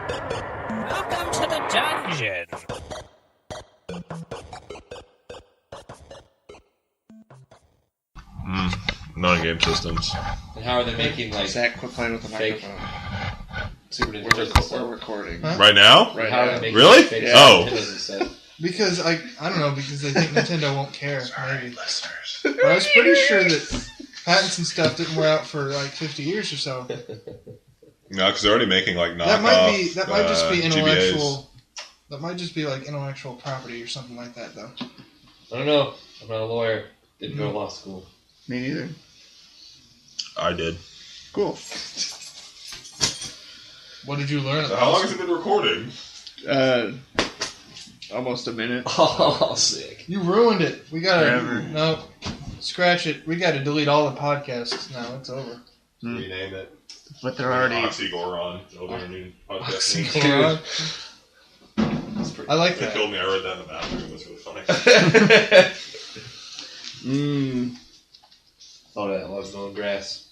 Welcome to the dungeon. Non-game systems. And how are they making like Zack, quit playing with the fake microphone. Super Nintendo? We're recording. Huh? Right now? Right How are now. they making Really? fake Yeah. Oh. Nintendos instead? Because I don't know, because they think Nintendo won't care, maybe. Listeners. But I was pretty sure that patents and stuff didn't wear out for like 50 years or so. No, because they're already making like knockoff. That might just be intellectual. GBAs. That might just be like intellectual property or something like that, though. I don't know. I'm not a lawyer. Didn't go to law school. Me neither. I did. Cool. What did you learn? So how long has it been recording? Almost a minute. Oh, sick. You ruined it. We gotta Forever. no, scratch it. We gotta delete all the podcasts now. It's over. Rename it. But they're already... Oxygoron. It'll be our new podcast name. Oxygoron. I like They that. killed me. I read that in the bathroom. It was really funny. Oh, that loves no grass.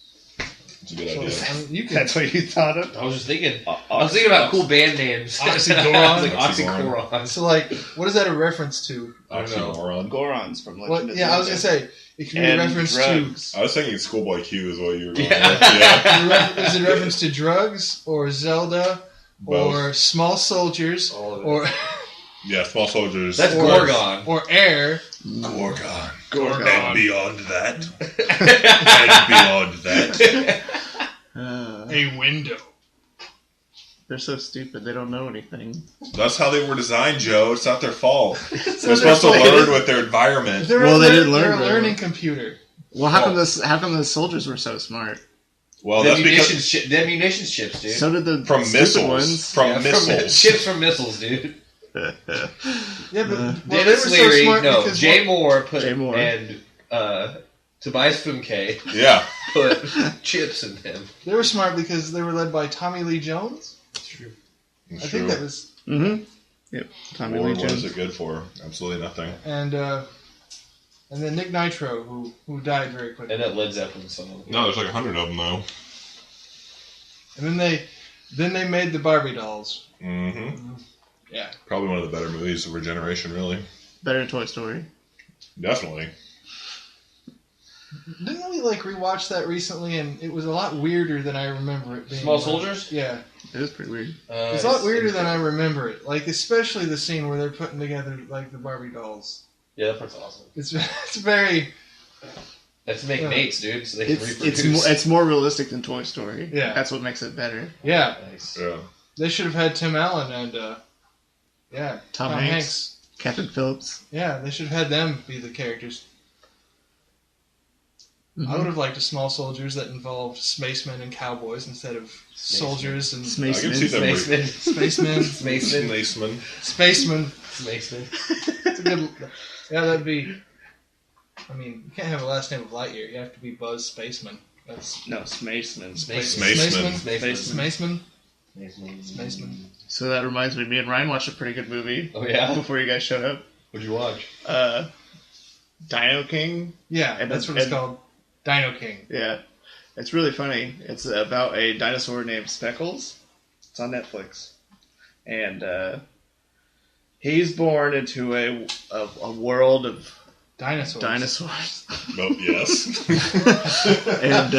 It's a good So, idea. I mean, you could. That's what you thought of? I was just thinking. I was thinking about cool band names. Oxygoron? I was like Oxygoron. Oxygoron. So, like, what is that a reference to? I don't know. Oxygoron. Gorons from Legend What? of Yeah, I was Zelda. gonna say it could be a And reference drugs. I was thinking Schoolboy Q is what you were going Yeah. with. Yeah. Is it a reference to drugs or Zelda Both. or small soldiers All of it. or Yeah, small soldiers. That's or- Gorgon. or air? Gorgon. Gorgon. And beyond that. And beyond that. A window. They're so stupid, they don't know anything. That's how they were designed, Joe. It's not their fault. They're they're supposed to like- learn with their environment. They're Well, a they lear- didn't learn They're a very learning well. computer. Well, how come the soldiers were so smart? Well, The that's munitions, because the munitions chips, dude. So did the from stupid missiles. ones. From Yeah, missiles. chips from missiles, dude. Yeah, but well, they were Dennis so Leary, smart no, because Jay Moore put Jay Moore. and Tobias Funke Yeah. put chips in them. they were smart because they were led by Tommy Lee Jones. That's true. I think that was Mm-hmm. Yep. Tommy Or Lee what is Jones. it good for? Absolutely nothing. and then Nick Nitro who died very quickly. And that Led Zeppelin song. No, there's like 100 of them though. And then they made the Barbie dolls. Mm-hmm. Yeah. Probably one of the better movies of our generation, really. Better than Toy Story. Definitely. Didn't we like rewatch that recently, and it was a lot weirder than I remember it being. Small Soldiers? Yeah, It was pretty weird. it's a lot weirder than I remember it. Like especially the scene where they're putting together like the Barbie dolls. Yeah, that part's awesome. It's very That's to make Yeah. mates, dude, so they can It's reproduce. it's more realistic than Toy Story. Yeah. That's what makes it better. yeah. Nice. Yeah. They should have had Tim Allen and Tom Hanks. Captain Phillips. Yeah, they should have had them be the characters. I would have liked a Small Soldiers that involved spacemen and cowboys instead of soldiers and I can see them. Spaceman. spacemen. Spaceman. Spaceman. Spacemen. Spaceman. It's a good. Yeah, that'd be. I mean, you can't have a last name of Lightyear. You have to be Buzz Spaceman. That's No, Spaceman. Spaceman. Spaceman. Spaceman. Spaceman. So that reminds me and Ryan watched a pretty good movie Oh, yeah? before you guys showed up. What'd you watch? Dino King. Yeah, And that's then- what it's and- called. Dino King. Yeah. It's really funny. It's about a dinosaur named Speckles. It's on Netflix. And he's born into a world of Dinosaurs. dinosaurs. Oh, yes. And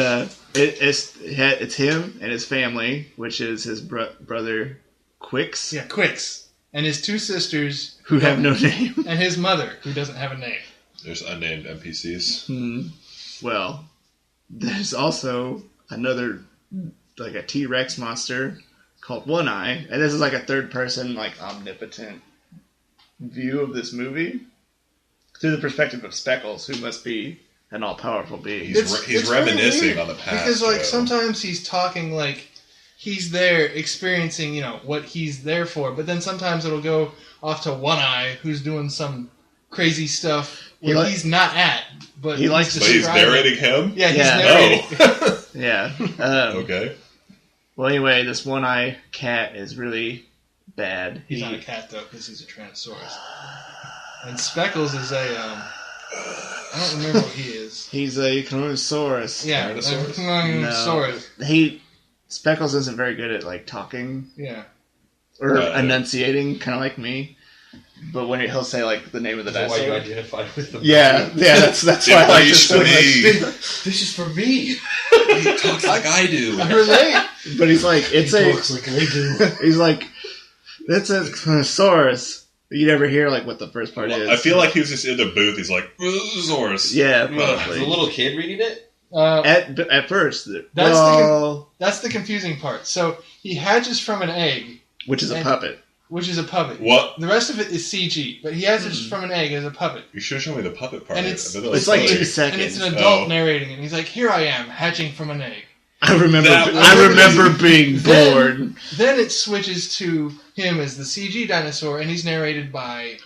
it's him and his family, which is his brother Quix, Yeah, Quicks. And his two sisters, who have no name. and his mother, who doesn't have a name. There's unnamed NPCs. Well, there's also another, like a T-Rex monster called One Eye, and this is like a third-person, like omnipotent view of this movie through the perspective of Speckles, who must be an all-powerful being. He's It's really reminiscing weird, on the past. Because, like, Joe. sometimes he's talking like he's there experiencing, what he's there for. But then sometimes it'll go off to One Eye, who's doing some crazy stuff where he's not at. But He likes to- But he's describing- narrating him? Yeah, he's Yeah. narrating. Oh. Yeah. Okay. Well, anyway, this One Eye cat is really bad. He's not a cat, though, because he's a Tyrannosaurus. And Speckles is a I don't remember what he is. He's a Carnosaurus. Yeah, Tyrannosaurus. Carnosaurus. Speckles isn't very good at like talking Yeah. or enunciating, kind of like me. But when he'll say like the name of the That's why you dinosaur. identified with them. Yeah, that's why I like this so much. This is for me. He talks like I do. I relate. But he's like, it's a. Looks like I do. He's like, that's a Carnosaurus. You never hear like what the first part is. I feel like he was just in the booth. He's like, Zaurus. Yeah, Is probably. the little kid reading it? At first, That's the confusing part. So he hatches from an egg, which is a puppet. which is a puppet. What? The rest of it is CG, but he hatches from an egg as a puppet. You should have shown me the puppet part. And I bet that It's was like funny. 2 seconds. And it's an adult Oh. narrating it. He's like, "Here I am, hatching from an egg." I remember. That- I remember being Then- bored. Then it switches to him as the CG dinosaur, and he's narrated by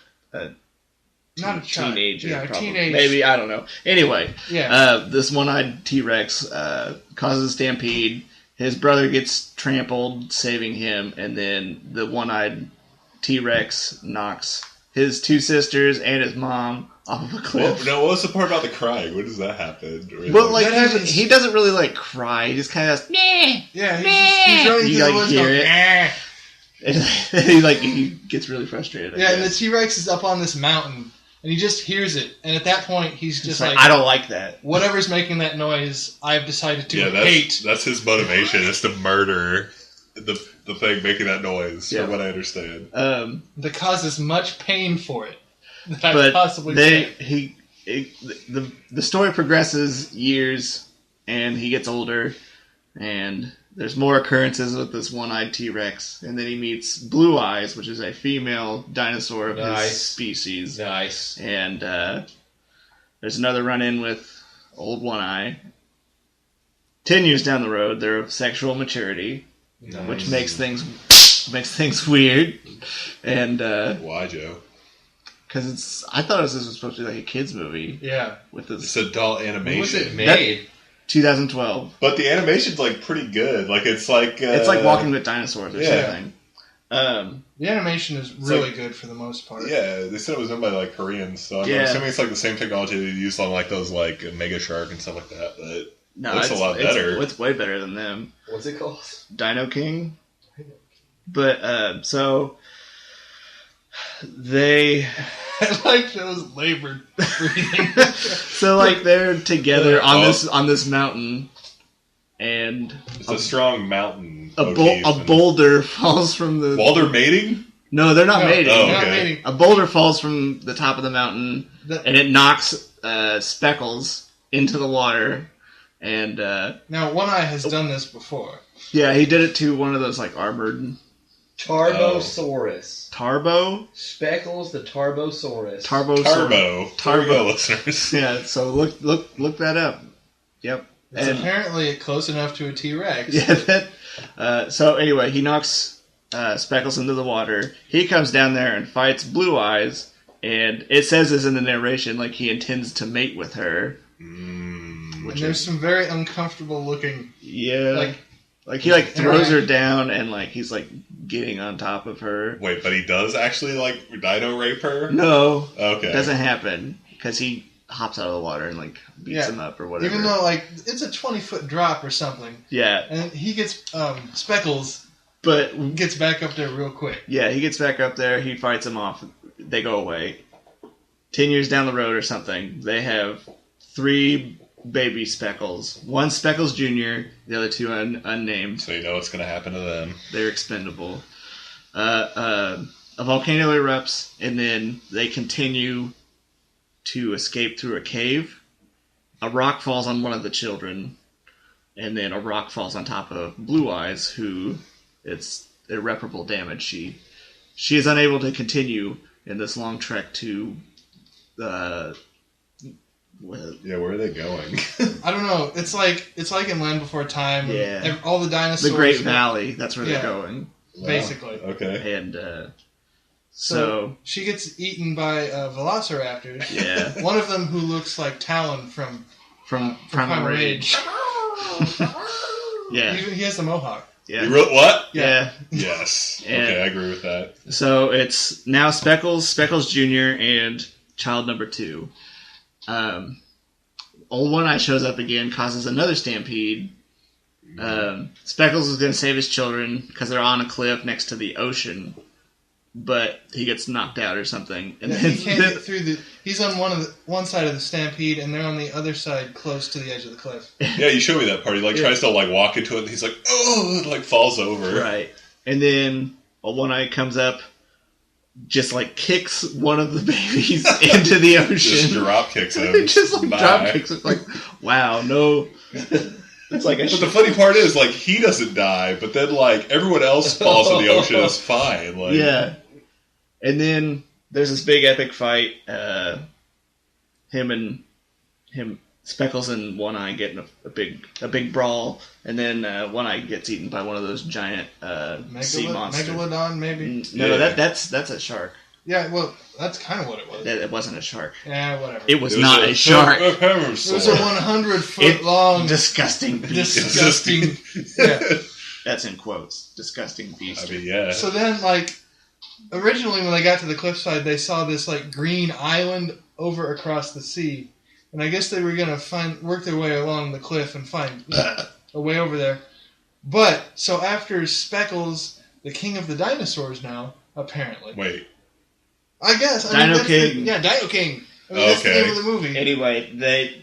not a child. Teenager, Yeah, a probably. teenage. Maybe, I don't know. Anyway, Yeah. this one-eyed T-Rex causes a stampede. His brother gets trampled, saving him, and then the one-eyed T-Rex knocks his 2 sisters and his mom off of a Well, cliff. now, what was the part about the crying? When does that happen? Really? But like That happens- he doesn't really like cry. He just kind of Yeah, he's running You, through like, the woods hear going, it? "Ah." he gets really frustrated. I Yeah, and the guess. T-Rex is up on this mountain, and he just hears it, and at that point, he's It's just like, like, I don't like that. whatever's making that noise, I've decided to yeah, hate. that's his motivation. Is to murder the thing making that noise. Yeah. From what I understand. That causes much pain for it that I But possibly the story progresses years, and he gets older, and there's more occurrences with this one-eyed T-Rex, and then he meets Blue Eyes, which is a female dinosaur of his Nice. species, Nice. and there's another run-in with Old One Eye. 10 years down the road, they're of sexual maturity, which makes things weird, and Why, Joe? because I thought this was supposed to be like a kids movie Yeah. with It's this adult When was animation. it made? 2012. But the animation's like pretty good. Like it's like It's like Walking with Dinosaurs or yeah. something. The animation is really good for the most part. Yeah, they said it was done by like Koreans, so I'm Yeah. assuming it's like the same technology they used on like those like Mega Shark and stuff like that. But No, looks a lot better. It's way better than them. What's it called? Dino King. But so they I like those labored breathing. they're together on Oh. this mountain, and it's a strong mountain. a motif and- boulder falls from the. Walder mating? No, they're not No, mating. Oh, not okay. mating. A boulder falls from the top of the mountain, and it knocks Speckles into the water. And Now, One Eye has done this before. yeah, he did it to one of those like armored Tarbosaurus. Tarbo. Speckles the Tarbosaurus. Turbo listeners. Yeah, so look that up. Yep. It's And apparently close enough to a T-Rex. yeah, so anyway, he knocks Speckles into the water. He comes down there and fights Blue Eyes, and it says this in the narration, like he intends to mate with her. And there's some very uncomfortable looking, Yeah, like he like throws her down, and like he's like getting on top of her. Wait, but he does actually like dino rape her? No, Okay. it doesn't happen because he hops out of the water and like beats him up or whatever. even though like it's a 20-foot drop or something, yeah, and he gets Speckles but gets back up there real quick. yeah, he gets back up there. He fights him off. They go away. 10 years down the road or something, they have 3 baby Speckles. One Speckles Jr., the other 2 unnamed. So you know what's going to happen to them. They're expendable. A volcano erupts, and then they continue to escape through a cave. A rock falls on one of the children, and then a rock falls on top of Blue Eyes, who it's irreparable damage. She is unable to continue in this long trek to Yeah, where are they going? I don't know. It's like in Land Before Time. Yeah. All the dinosaurs. the Great Valley. That's where Yeah. they're going. Basically. Okay. And So she gets eaten by velociraptors. yeah, One of them who looks like Talon from from Primal Rage. Yeah, He has the mohawk. yeah, You wrote what? yeah. Yes. Yeah. Okay, I agree with that. So it's now Speckles Jr., and child number 2. Old One-Eye shows up again, causes another stampede. Speckles is going to save his children because they're on a cliff next to the ocean, but he gets knocked out or something. And he can't get through the. He's on one side of the stampede, and they're on the other side, close to the edge of the cliff. Yeah, you showed me that part. He tries to walk into it, and he's like, oh, and falls over. Right, and then Old One-Eye comes up, just kicks one of the babies into the ocean. Just drop kicks him. Drop kicks him. Wow, no. It's but the funny part is, he doesn't die, but then, everyone else falls in the ocean is fine. Yeah. And then there's this big epic fight. Speckles and One-Eye getting a big brawl, and then One-Eye gets eaten by one of those giant sea monsters. Megalodon, maybe? No, that's a shark. Yeah, well, that's kind of what it was. It wasn't a shark. Yeah, whatever. It was not a shark. It was a 100-foot long... Disgusting beast. Disgusting... yeah. That's in quotes. Disgusting beast. I mean, yeah. So then, originally when they got to the cliffside, they saw this, green island over across the sea. And I guess they were going to work their way along the cliff and find a way over there. But, so after Speckles, the king of the dinosaurs now, apparently... Wait. I guess. Dino King. Dino King. That's the name of the movie. Anyway,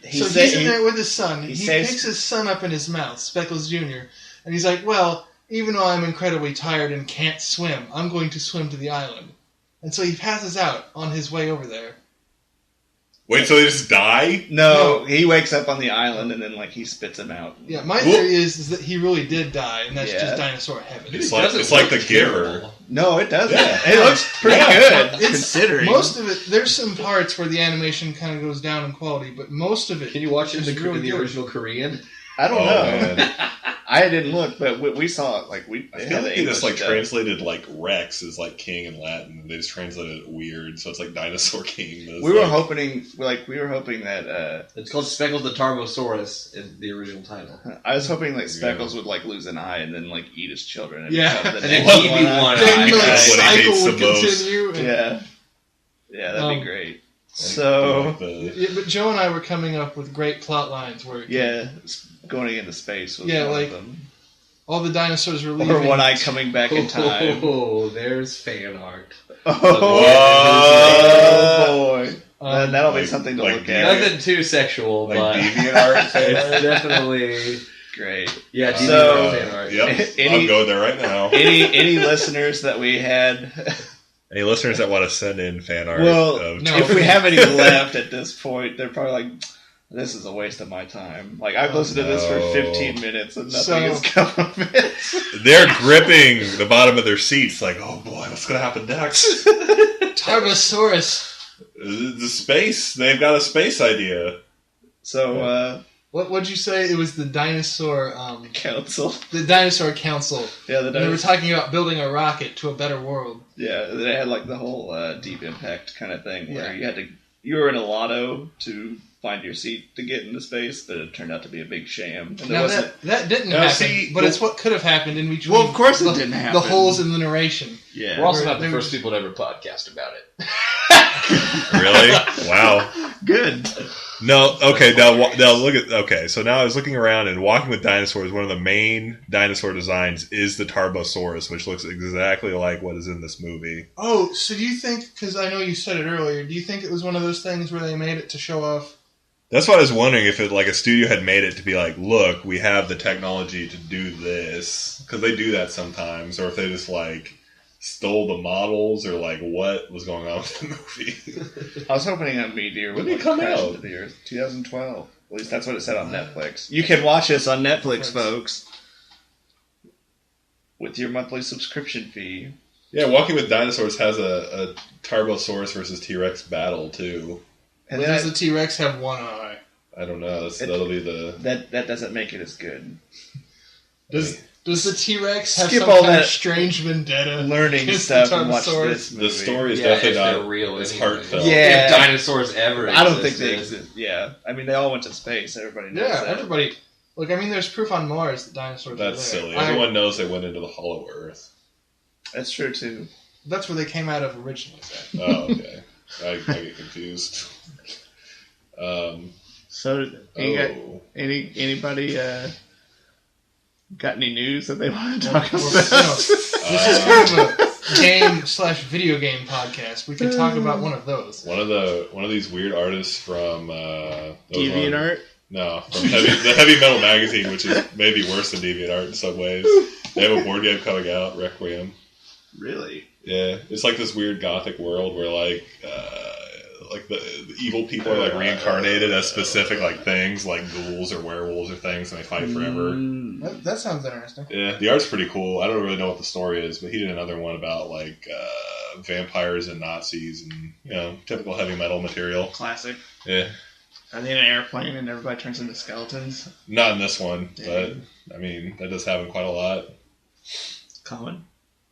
he's in there with his son. He picks his son up in his mouth, Speckles Jr., and he's like, well, even though I'm incredibly tired and can't swim, I'm going to swim to the island. And so he passes out on his way over there. Wait, so they just die? No, he wakes up on the island and then he spits him out. Yeah, my theory is that he really did die, and that's just dinosaur heaven. It's like the Giver. No, it doesn't. Yeah. It looks pretty good, considering. Most of it, there's some parts where the animation kind of goes down in quality, but most of it... Can you watch it in really the original Korean? I don't know. Man. I didn't look, but we saw it. I feel like they just translated Rex as king in Latin. They just translated it weird, so it's Dinosaur King. We were hoping that it's called Speckles the Tarbosaurus is the original title. I was hoping Speckles would lose an eye and then eat his children. And yeah, and then he'd be one eye. Then cycle would continue. Yeah, that'd be great. So, but Joe and I were coming up with great plot lines where going into space was one of them. All the dinosaurs were leaving. Or One-Eye coming back in time. Oh, there's fan art. Oh boy. That'll be something to look at. Nothing too sexual, but deviant art fan art? It's definitely great. Yeah, deviant fan art. Yep, I'll go there right now. Any listeners that we had... Any listeners that want to send in fan art? Well, if we have any left at this point, they're probably this is a waste of my time. I've listened to this for 15 minutes and nothing has come of it. They're gripping the bottom of their seats oh boy, what's going to happen next? Tarbosaurus. The space. They've got a space idea. So, What'd you say? It was the dinosaur... council. The dinosaur council. Yeah, they were talking about building a rocket to a better world. Yeah, they had the whole Deep Impact kind of thing where you were in a lotto to find your seat to get into space, but it turned out to be a big sham. And now that didn't happen, but it's what could have happened in between. Well, of course it didn't happen. The holes in the narration. Yeah, we're also not the first people to ever podcast about it. Really? Wow. Good. No, okay, now look at... Okay, so now I was looking around, and Walking with Dinosaurs, one of the main dinosaur designs is the Tarbosaurus, which looks exactly like what is in this movie. Oh, so do you think... Because I know you said it earlier, do you think it was one of those things where they made it to show off... That's what I was wondering, if a studio had made it to be look, we have the technology to do this. Because they do that sometimes, or if they just, stole the models, or what was going on with the movie. I was hoping a meteor would come crash out? into the Earth. 2012. At least that's what it said on Netflix. You can watch us on Netflix, folks, with your monthly subscription fee. Yeah, Walking with Dinosaurs has a Tarbosaurus versus T-Rex battle too. And then does the T-Rex have one eye? I don't know. That'll be the... That doesn't make it as good. Does the T-Rex have Skip some all kind that of strange vendetta? Learning stuff and watch this movie. The story is definitely not real. It's anyway. heartfelt. Yeah. If dinosaurs ever I don't think they exist. Yeah. I mean, they all went to space. Everybody knows that. Everybody... Look, I mean, there's proof on Mars that dinosaurs That's are there. silly. Everyone knows they went into the hollow Earth. That's true, too. That's where they came out of originally, Zack. Oh, okay. I get confused. So, anybody got any news that they want to talk about? This is kind of a game/video game podcast. We could talk about one of those. One of these weird artists from DeviantArt? No, from the Heavy Metal magazine, which is maybe worse than DeviantArt in some ways. They have a board game coming out, Requiem. Really? Yeah, it's like this weird gothic world where like the evil people are like reincarnated as specific like things, like ghouls or werewolves or things, and they fight forever. That sounds interesting. Yeah, the art's pretty cool. I don't really know what the story is, but he did another one about like vampires and Nazis and typical heavy metal material. Classic. Yeah. Are they in an airplane and everybody turns into skeletons? Not in this one, Dang. but I mean that does happen quite a lot. Common.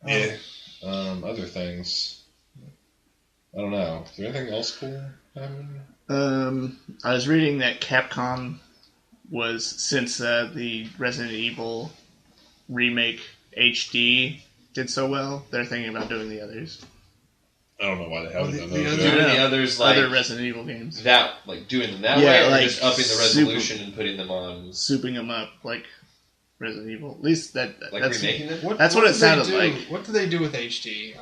Yeah. Other things. I don't know. Is there anything else cool happening? I was reading that Capcom was, since the Resident Evil remake HD did so well, they're thinking about doing the others. I don't know why they haven't done the those. other- yet. Doing the others like Other Resident Evil games. that, like doing them that Yeah, way, or like just upping the super- resolution and putting them on, Souping them up like Resident Evil. At least like that's remaking them. That's what it do they sounded do- like. What do they do with HD?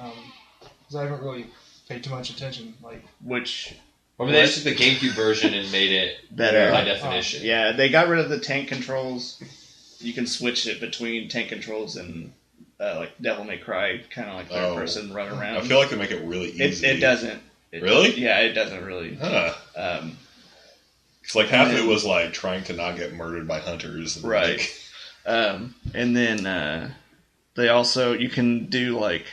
Because I haven't really paid too much attention. Like, which Or maybe they just took the GameCube version and made it better. high definition. Yeah, they got rid of the tank controls. You can switch it between tank controls and like Devil May Cry, kind of like third person run around. I feel like they make it really easy. It doesn't. Really? Yeah, it doesn't really. Huh. It's like half of it was like trying to not get murdered by hunters. And Right. like- And then they also, you can do like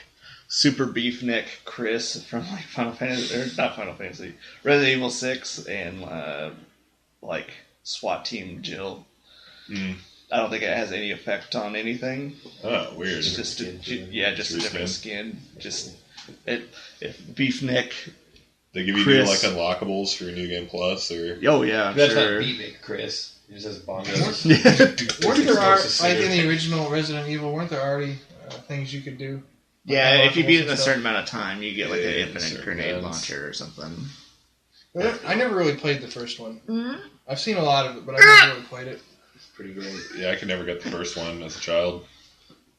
Super Beefneck Chris from like Final Fantasy, or not Final Fantasy, Resident Evil 6, and like SWAT Team Jill. Mm. I don't think it has any effect on anything. Oh, weird. It's just a different skin. Just if Beefneck. They give you Chris. new, like unlockables for your New Game Plus, or Oh yeah, I'm That's sure. not Beatnik, Chris. He just has bongos. weren't there like in the original Resident Evil? Weren't there already things you could do? Yeah, if you beat it in a Stuff? certain amount of time, you get like Yeah, an infinite certain grenade guns. launcher or something. But I never really played the first one. Mm-hmm. I've seen a lot of it, but I never really played it. Pretty great. yeah, I could never get the first one as a child.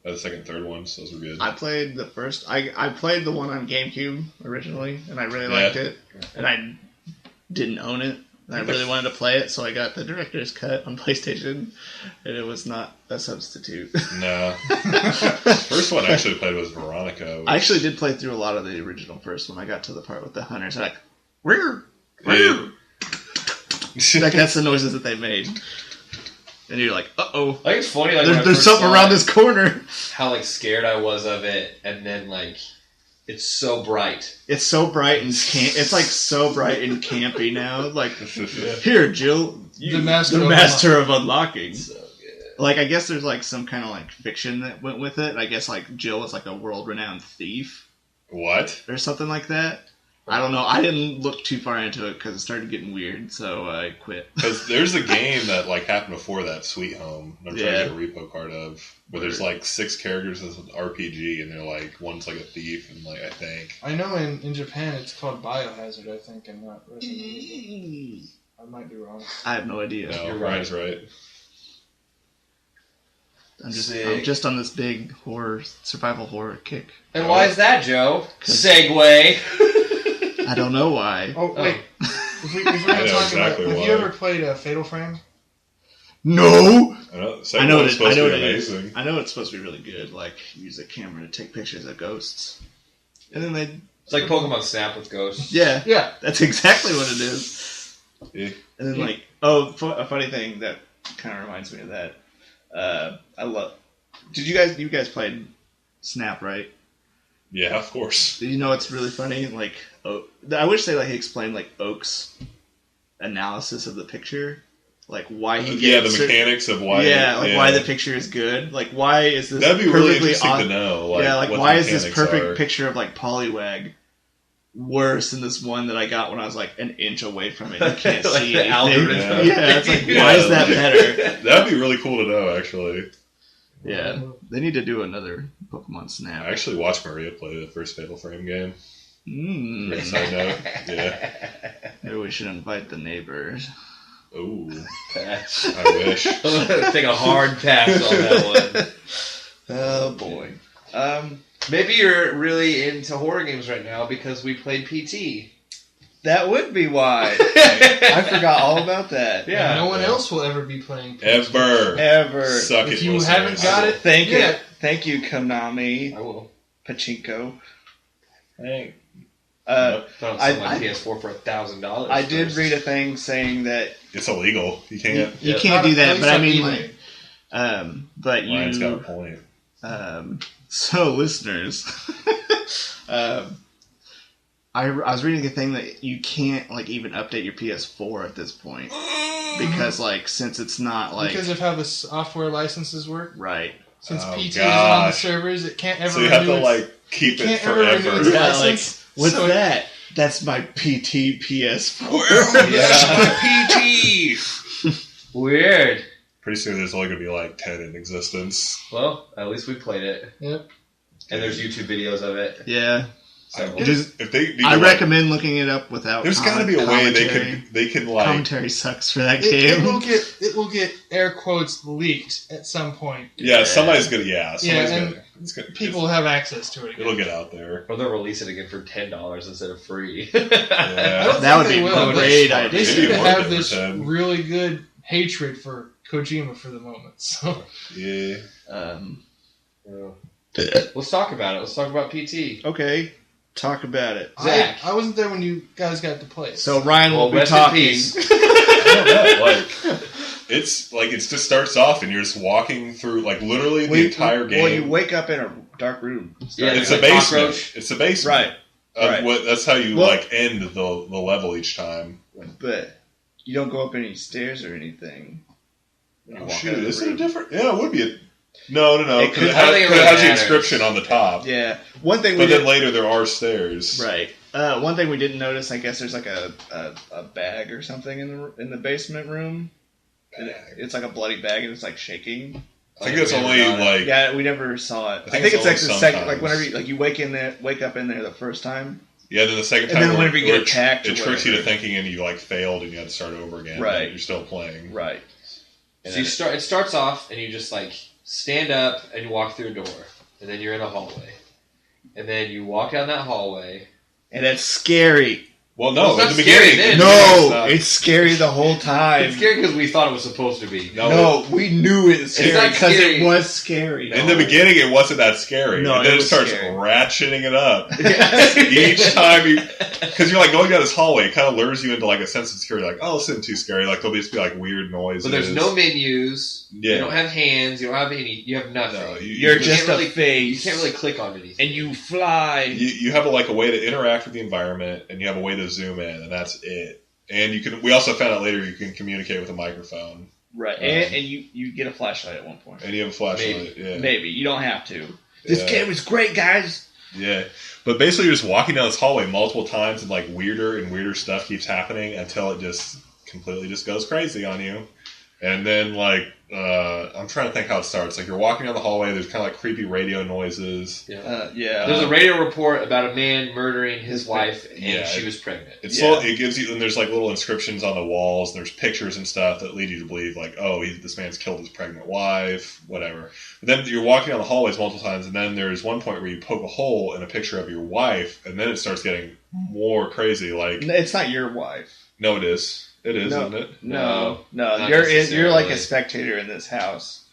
The second and third ones, those were good. I played the first. I played the one on GameCube originally, and I really liked it. And I didn't own it, and I really wanted to play it, so I got the director's cut on PlayStation, and it was not a substitute. No. First one I actually played was Veronica. I actually did play through a lot of the original first one. I got to the part with the hunters, and like, "Rear, Yeah. like that's the noises that they made. And you're like, uh-oh, Like it's funny, like when I there's first something saw around it, this corner. how like scared I was of it, and then like it's so bright. It's so bright and it's like so bright and campy now. Like, Yeah. here, Jill, you, The master of unlocking. So good. Like, I guess there's like some kind of like fiction that went with it. I guess like Jill was like a world-renowned thief What? or something like that. I don't know. I didn't look too far into it because it started getting weird, so I quit. Because there's a game that like happened before that, Sweet Home. I'm trying Yeah. to get a repo card of. Where there's like 6 characters as an RPG, and they're like one's like a thief, and like I think. I know in Japan it's called Biohazard, I think, and not Resident Evil. I might be wrong. I have no idea. No, You're Ryan's right. I'm Sick. just on this big survival horror kick. And why is that, Joe? Segway. I don't know why. Oh, wait. If we're I going know to talk exactly about... Have why. you ever played Fatal Frame? No! I know it's supposed to be it is. amazing. I know it's supposed to be really good. Like, use a camera to take pictures of ghosts. And then they... It's like Pokemon Snap with ghosts. Yeah, Yeah. that's exactly what it is. Yeah. And then, like... Oh, a funny thing that kind of reminds me of that. I love... You guys played Snap, right? Yeah, of course. You know what's really funny? Like, I wish they like explained like Oak's analysis of the picture, like why he Yeah, gets the mechanics of why. why the picture is good. Like, why is this? That'd be really perfectly interesting to aw- know. Like, yeah, like what the why is this mechanics perfect are. picture of like Poliwag worse than this one that I got when I was like an inch away from it? You can't Like see the anything. algorithm. Yeah, it's like Yeah, why is that like- better? That'd be really cool to know, actually. Yeah, they need to do another Pokemon Snap. I actually watched Maria play the first Fatal Frame game. Side note. Yeah. Maybe we should invite the neighbors. Ooh. Pass. I wish. Take a hard pass on that one. Oh boy. Maybe you're really into horror games right now because we played PT. That would be why. I forgot all about that. Yeah. No one else will ever be playing. Ever. Suck If it, you listeners. haven't got it, Thank yeah. you. Thank you, Konami. I will. Pachinko. Hey. Found some I- PS4 for $1,000. I did read a thing saying that It's illegal. You can't. you Yeah. can't do that, At but I least mean, on like, eBay. but Ryan's got a you, point. so listeners, I was reading a thing that you can't like even update your PS4 at this point because like since it's not like Because of how the software licenses work. right. Since Oh, PT is on the gosh. servers, it can't ever So you have renew to its- like keep it can't ever renew forever. its Yeah, license. What's So it- that? That's my PT PS4. Weird. Pretty soon there's only going to be like 10 in existence. Well, at least we played it. Yep. And there's YouTube videos of it. Yeah, Several. Just- If they, I recommend looking it up without. There's got to be a way commentary. they could like. Commentary sucks for that It game. will get air quotes leaked at some point. Yeah, somebody's gonna. Yeah, somebody's and gonna. It's gonna. People have access to it again. It'll get out there. Or they'll release it again for $10 instead of free. I Yeah. don't That would think be they a will. great They idea. seem Maybe to worth it have for this 10. really good hatred for Kojima for the moment. So Yeah. Let's talk about it. Let's talk about PT. Okay, talk about it. Zach. I wasn't there when you guys got to play it. So Ryan will Well, be rest in talking. peace. I don't know. Like, it just starts off and you're just walking through like literally the entire game. Well, you wake up in a dark room. Yeah, it's there's a a basement. cockroach. It's a basement. Right. Right. That's how you Well- like end the level each time. But you don't go up any stairs or anything. when you Oh, walk shoot, out of the is it a room. different? Yeah, it would be a. No, It because could- it I don't think it really has the matters. inscription on the top. Yeah. One thing we But then did, later there are stairs. right. One thing we didn't notice, I guess, there's like a bag or something in the basement room. It's like a bloody bag and it's like shaking. I think it's only like. Yeah, we never saw it. I I think think it's it's like the only second, like sometimes. whenever you wake up in there the first time. Yeah, then the second And time, then where- whenever you get where attacked or it tricks you to whatever. thinking, and you like failed, and you had to start over again. Right. but you're still playing. Right. So you start. It starts off, and you just like stand up and you walk through a door, and then you're in a hallway, and then you walk down that hallway. And it's scary. Well, no, Well, it's at not the scary beginning. then. No, it's scary the whole time. It's scary because we thought it was supposed to be. No, we knew it was It's scary not because scary. it was scary. In the beginning, it wasn't that scary. No, and then it it was starts scary. ratcheting it up. Each time you, because you're like going down this hallway, it kind of lures you into like a sense of security. Like, oh, this isn't too scary. Like there'll just be like weird noises. But there's no menus. Yeah. You don't have hands. You don't have any. You have nothing. No, You're You just can't a really- face. You can't really click on anything. And you fly. You have a way to interact with the environment, and you have a way to zoom in, and that's it. And you can. We also found out later you can communicate with a microphone, Right. And you get a flashlight at one point. and you have a flashlight. Yeah. Maybe. You don't have to. This Yeah. game was great, guys. Yeah, but basically you're just walking down this hallway multiple times, and like weirder and weirder stuff keeps happening until it just completely just goes crazy on you. And then like I'm trying to think how it starts. Like you're walking down the hallway, there's kind of like creepy radio noises. Yeah. There's a radio report about a man murdering his wife, and Yeah, she was pregnant. It gives you, and there's like little inscriptions on the walls. And there's pictures and stuff that lead you to believe like, oh, this man's killed his pregnant wife, whatever. But then you're walking down the hallways multiple times, and then there's one point where you poke a hole in a picture of your wife, and then it starts getting more crazy. Like, It's not your wife. no, it is. It is, No. isn't it? No, No. not You're like a necessarily. spectator in this house.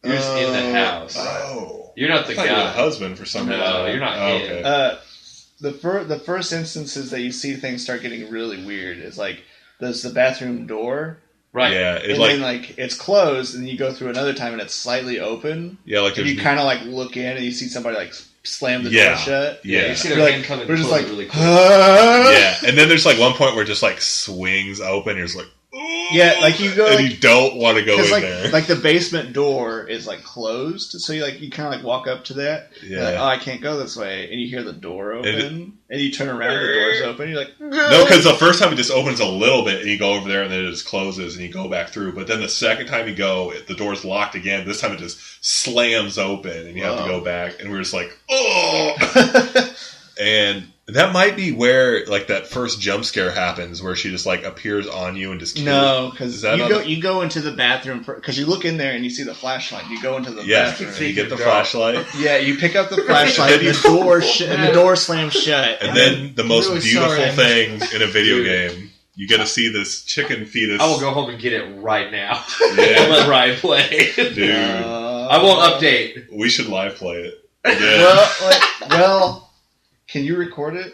You're just in the house. Oh. You're not the I thought you were the guy. husband for some reason. No, you're not Oh, him. okay. The first instances that you see things start getting really weird is like there's the bathroom door, Right. Yeah, it and like then like it's closed, and you go through another time and it's slightly open, yeah, like and there's you kind of like look in and you see somebody like slam the Yeah. door shut. yeah. You see We're their like- hand come and we're just close like, it really quick. Yeah, and then there's like one point where it just like swings open. You're just like, ooh, Yeah, like you go and like you don't want to go in because there. like the basement door is like closed, so you kind of like walk up to that. You're like, Yeah, oh, I can't go this way, and you hear the door open, And and you turn around, the door's open. You're like, no, because the first time it just opens a little bit, and you go over there, and then it just closes, and you go back through. But then the second time you go, the door's locked again. This time it just slams open, and you have to Wow. go back. And we're just like, oh. And That might be where like that first jump scare happens, where she just like appears on you and just kills. No, because Is that you go into the bathroom because you look in there and you see the flashlight. You go into the Yeah, bathroom. you get the flashlight, Yeah, you pick up the flashlight and the door slams shut. and then the most Really beautiful sorry. thing in a video Dude. game, you get to see this chicken fetus. I will go home and get it right now. Yeah. I'll let Ryan play. Dude, I won't update. we should live play it. Yeah. Well, can you record it?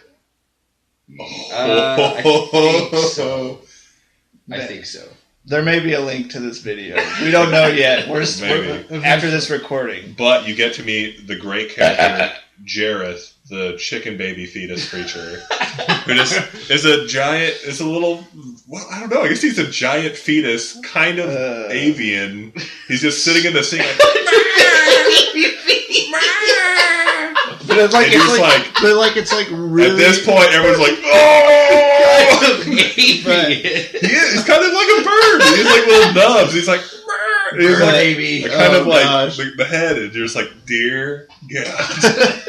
I think so. I think so. There may be a link to this video. We don't know yet. We're Maybe. after this recording. But you get to meet the great character, Jareth, the chicken baby fetus creature, who just is a giant, is a little, well, I don't know, I guess he's a giant fetus, kind of avian. He's just sitting in the sink like, But it's like, And you're just it's like really. at this point, everyone's like, oh! He's kind of like a bird. He's like little nubs. He's like, and he's like, baby. kind of like gosh. the head, and you're just like, dear God.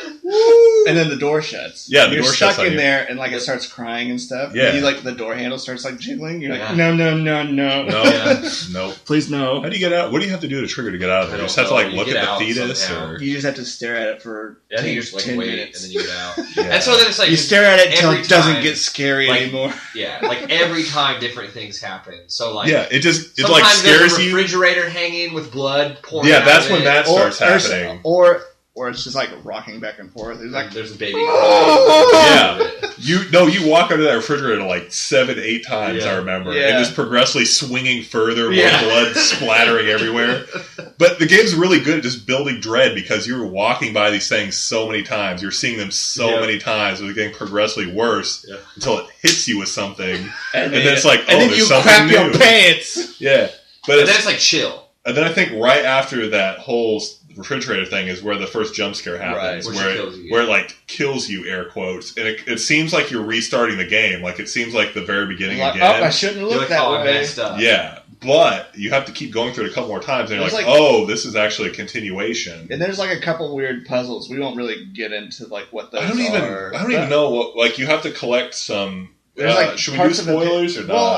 And then the door shuts. Yeah, the you're door stuck shuts on in you. there, and like it starts crying and stuff. Yeah. And you like the door handle starts like jiggling. You're Yeah. like, no. No, Yeah. nope. Please no. How do you get out? What do you have to do to trigger to get out of there? I You just don't have to like know. You look get at out the fetus, somehow. or You just have to stare at it for I think you just like 10 wait minutes. and then you get out. Yeah. And so then it's like you stare at it until every it doesn't time, get scary like, anymore. Yeah, like every time different things happen. So like yeah, it like sometimes there's scares a you. refrigerator hanging with blood pouring Yeah, out that's of when it. that starts happening. Or it's just like rocking back and forth. It's like, There's a baby crying. Yeah. You walk under that refrigerator like 7-8 times, Yeah. I remember, Yeah. and just progressively swinging further, more Yeah. blood splattering everywhere. But the game's really good at just building dread because you're walking by these things so many times, you're seeing them so Yeah. many times, it's getting progressively worse Yeah. until it hits you with something, and then it's like, oh, and then there's you something crap new. your pants. Yeah, but And then it's like chill. and then I think right after that whole refrigerator thing is where the first jump scare happens, Right. where Which kills you, yeah. where it like kills you, air quotes, and it seems like you're restarting the game. Like it seems like the very beginning Like, again. I shouldn't You're look like, that oh, I way. messed up. Yeah, but you have to keep going through it a couple more times, and you're There's like, like- oh, this is actually a continuation. And there's like a couple weird puzzles. We won't really get into like what those I don't are. even know what, like, you have to collect some. There's like should we do parts of the spoilers or not? Well,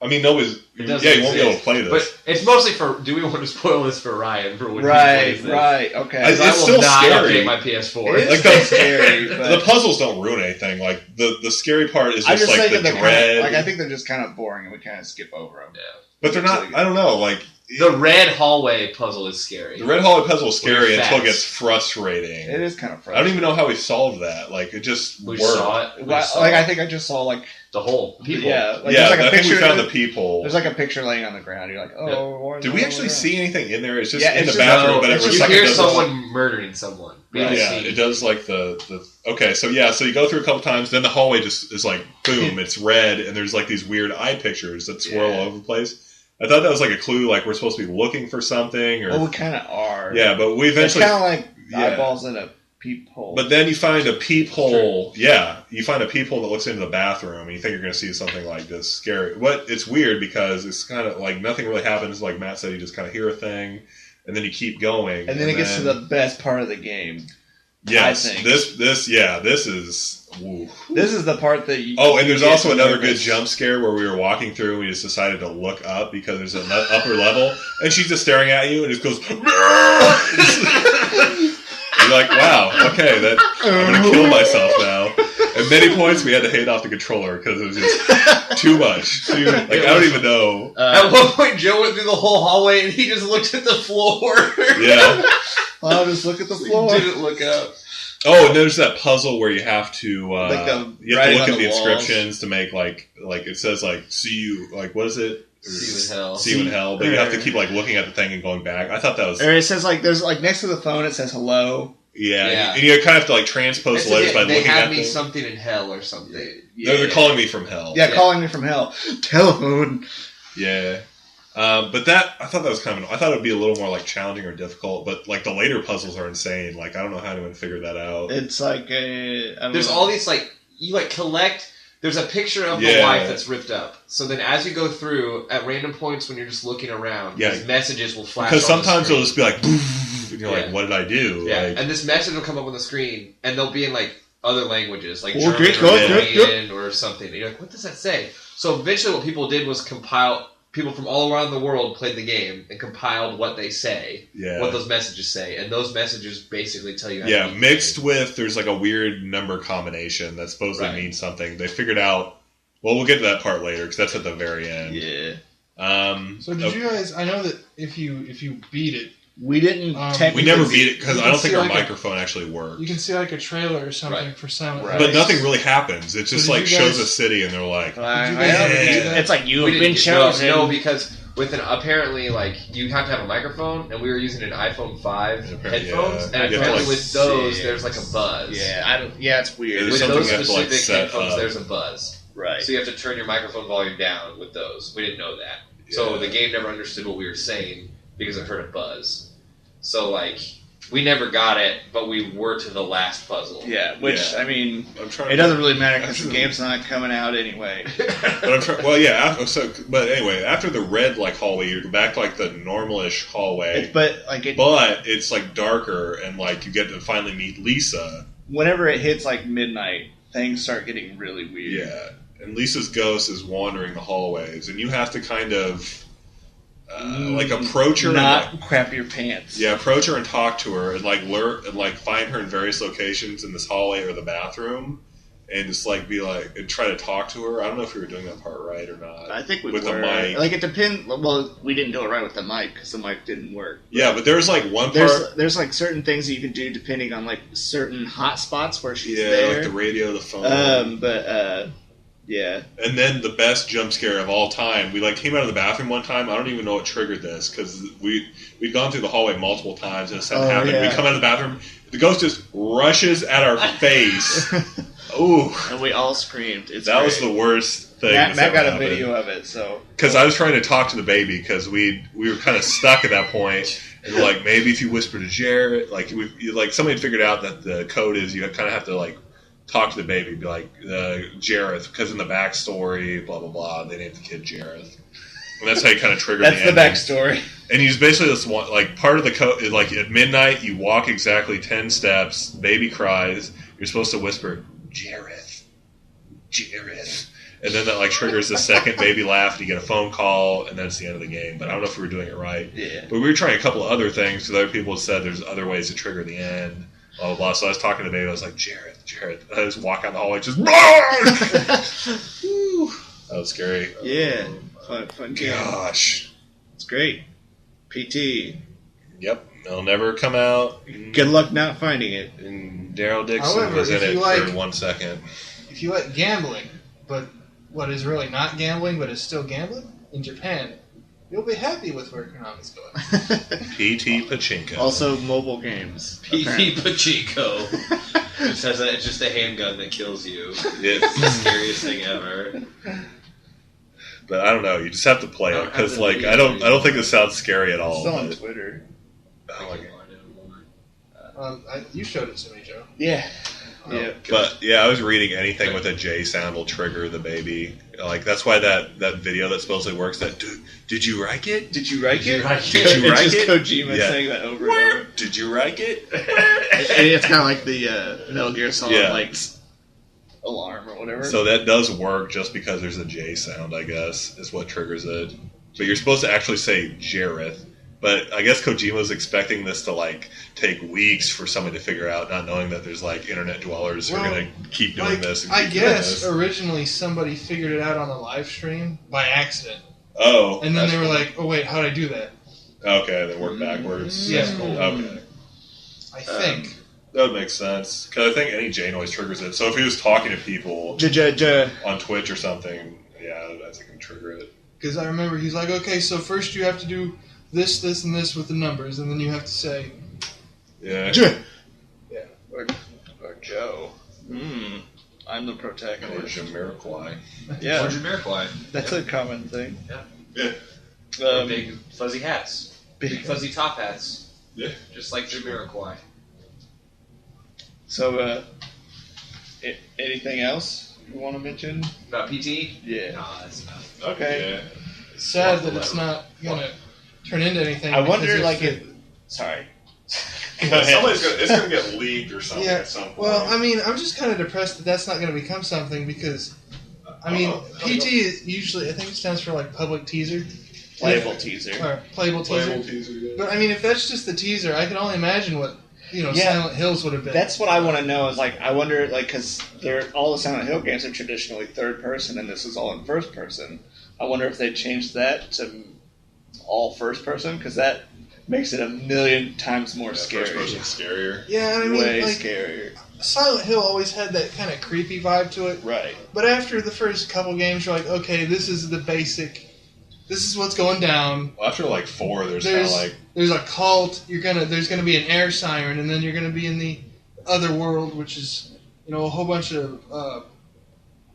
I mean, nobody's. It doesn't Yeah, you won't be able to exist. play this. But it's mostly for. Do we want to spoil this for Ryan for when he right, plays this? right, okay. It's I will still not scary. update my PS4. It is Like the- scary, but The puzzles don't ruin anything. Like the scary part is I just just like think the they're dread. kind of, like I think they're just kind of boring, and we kind of skip over them. But they're not. I don't know. Like The red hallway puzzle is scary. the red hallway puzzle is scary You're until it fast. gets frustrating. It is kind of I frustrating. don't even know how we solved that. Like it just We worked. saw it. We Like, saw I think I just saw like the whole people. yeah, like Yeah, there's like I a think we picture. found the peephole. There's like a picture laying on the ground. You're like, oh. why is Did it we all actually around? see anything in there? It's just Yeah, in it's the just- bathroom, No, but it you was like hear it does someone murdering someone. Yeah, You see. it does like the okay. So yeah, so you go through a couple times, then the hallway just is like boom, it's red, and there's like these weird eye pictures that swirl Yeah. all over the place. I thought that was like a clue, like we're supposed to be looking for something, or Well, we kind of are. yeah, but we It's eventually. kind of like yeah. eyeballs in a peephole. But then you find a peephole. Yeah, you find a peephole that looks into the bathroom, and you think you're going to see something like this scary. But it's weird because it's kind of like nothing really happens. Like Matt said, you just kind of hear a thing, and then you keep going, and then it gets to the best part of the game. yes. I think. This is. Woo. This is the part that you. Oh, and there's you get also another good nervous. jump scare where we were walking through and we just decided to look up because there's an upper level, and she's just staring at you and just goes. You're like, wow, okay, I'm gonna kill myself now. At many points, we had to hand off the controller because it was just too much. Like I don't even know. At one point, Joe went through the whole hallway and he just looked at the floor. Yeah. I'll just look at the He floor. didn't look up. Oh, and there's that puzzle where you have to Like the you have to writing look on at the the walls. inscriptions to make like it says like see you, like what is it? See you in hell. See you in hell, but you have to keep like looking at the thing and going back. I thought that was Or it says like there's like next to the phone it says hello. yeah. And you kind of have to like transpose the letters by They looking had at me them. something in hell or something. They're calling me from hell. Yeah, Yeah. calling me from hell. Telephone. Yeah. But that I thought that was kind of. I thought it would be a little more like challenging or difficult. But like the later puzzles are insane. Like I don't know how anyone figured that out. It's like I don't There's know. all these like you like collect. There's a picture of the Yeah. wife that's ripped up. So then, as you go through at random points when you're just looking around, Yeah. these messages will flash. Because on the sometimes screen. it'll just be like, and you're Yeah. like, what did I do? Yeah, Like, and this message will come up on the screen, and they'll be in like other languages, like Cool, German cool, or cool, Italian or something. And you're like, what does that say? So eventually what people did was compile, people from all around the world played the game and compiled what they say, what those messages say, and those messages basically tell you how to beat the mixed game. with, there's like a weird number combination that supposedly means something. They figured out, well, we'll get to that part later, because that's at the very end. Yeah. So did you guys, I know that if you beat it, We didn't technically... We never beat it, because I don't think our like microphone actually worked. you can see like a trailer or something for Silent Hill. But nothing really happens. It just did like you shows guys- a city, and they're like, It's like, you We have didn't been get- chosen. No, because with apparently, like, you have to have a microphone, and we were using an iPhone 5 headphones, and you have to, apparently like, with those, there's like a buzz. Yeah, it's weird. There's With something those you have to, like, specific set headphones, up. there's a buzz. Right. So you have to turn your microphone volume down with those. We didn't know that. So the game never understood what we were saying because it heard a buzz. So, like, we never got it, but we were to the last puzzle. Yeah, which, I mean, I'm trying it doesn't really matter because the game's not coming out anyway. But I'm trying. Well, yeah. But anyway, after the red like hallway, you're back to like the normal-ish hallway. But it's like darker, and like you get to finally meet Lisa. Whenever it hits like midnight, things start getting really weird. Yeah, and Lisa's ghost is wandering the hallways, and you have to kind of like approach her, not and, crap your pants. Yeah, approach her and talk to her, and like lure and like find her in various locations in this hallway or the bathroom, and just like be like and try to talk to her. I don't know if we were doing that part right or not. I think we with were. the mic. Like it depends. Well, we didn't do it right with the mic because the mic didn't work. Yeah, but there's like one part. There's like certain things that you can do depending on like certain hot spots where she's there. Like the radio, the phone. Yeah. And then the best jump scare of all time. We like came out of the bathroom one time. I don't even know what triggered this because we'd gone through the hallway multiple times and this hadn't happened. Yeah. We come out of the bathroom. The ghost just rushes at our face. Ooh, and we all screamed. That was the worst thing. Matt got a video of it, so because I was trying to talk to the baby because we were kind of stuck at that point. And like maybe if you whisper to Jared, like somebody had figured out that the code is you kind of have to like talk to the baby, be like Jareth, because in the backstory, blah blah blah, they named the kid Jareth, and that's how you kind of trigger. That's the ending. backstory. And you just basically just want like part of the code is like at midnight you walk exactly 10 steps, baby cries, you're supposed to whisper Jareth, Jareth, and then that like triggers the second baby laugh, and you get a phone call, and then it's the end of the game. But I don't know if we were doing it right. Yeah. But we were trying a couple of other things because other people said there's other ways to trigger the end. Blah, blah, blah. So I was talking to the baby. I was like, Jared. I just walk out the hallway, just that was scary. Yeah, fun game. Gosh, it's great. PT. Yep, it'll never come out. Good luck not finding it. And Daryl Dixon However, was in if it you like- for 1 second. If you like gambling, but what is really not gambling, but is still gambling, in Japan, you'll be happy with where Konami's going. PT Pachinko. Also, mobile games. PT Pachinko. It's just a handgun that kills you. Yeah. It's the scariest thing ever. But I don't know. You just have to play it because, like, I don't think this sounds scary at all. Still on but- Twitter. Oh my God. You showed it to me, Joe. Yeah. Yeah. But yeah, I was reading anything with a J sound will trigger the baby. Like that's why that video that supposedly works. That did you like it? Did you like it? Did you like It's it? just Kojima Yeah. saying that over and over. Did you like it? It's kind of like the Metal Gear Solid Yeah. like alarm or whatever. So that does work just because there's a J sound, I guess, is what triggers it. But you're supposed to actually say Jareth. But I guess Kojima's expecting this to like take weeks for somebody to figure out, not knowing that there's like internet dwellers who are going to keep doing this. And I keep doing guess this. originally somebody figured it out on a live stream by accident. Oh. And then that's they were cool. like, oh wait, how'd I do that? Okay, they work backwards. Yeah. That's cool. Okay. I think. That would make sense. Because I think any J noise triggers it. So if he was talking to people on Twitch or something, yeah, I think it would trigger it. Because I remember he's like, okay, so first you have to do this, this, and this with the numbers, and then you have to say... Yeah. Yeah. Or Joe. I'm the Or protagonist. Jamiroquai. Yeah. Or Jamiroquai. That's a common thing. Yeah. Big fuzzy hats. Big fuzzy top hats. Yeah. Just like Jamiroquai. So, anything else you want to mention? About PT? Yeah. No, that's enough. Okay. Yeah. It's sad that it's not going to turn into anything. I wonder, because like, if Sorry. It's gonna get leaked or something at some point. Well, I mean, I'm just kind of depressed that that's not going to become something because, I mean, PT is usually, I think it stands for like public teaser. Playable teaser. Or playable teaser. Yeah. But I mean, if that's just the teaser, I can only imagine what Silent Hills would have been. That's what I want to know. Is like I wonder, like, because all the Silent Hill games are traditionally third person, and this is all in first person. I wonder if they changed that to all first person, because that makes it a million times more scary. First person scarier. Yeah, I mean, way like, scarier. Silent Hill always had that kind of creepy vibe to it. Right. But after the first couple games, you're like, okay, this is the basic. This is what's going down. Well, after like 4, there's kind of like there's a cult. There's gonna be an air siren, and then you're gonna be in the other world, which is a whole bunch of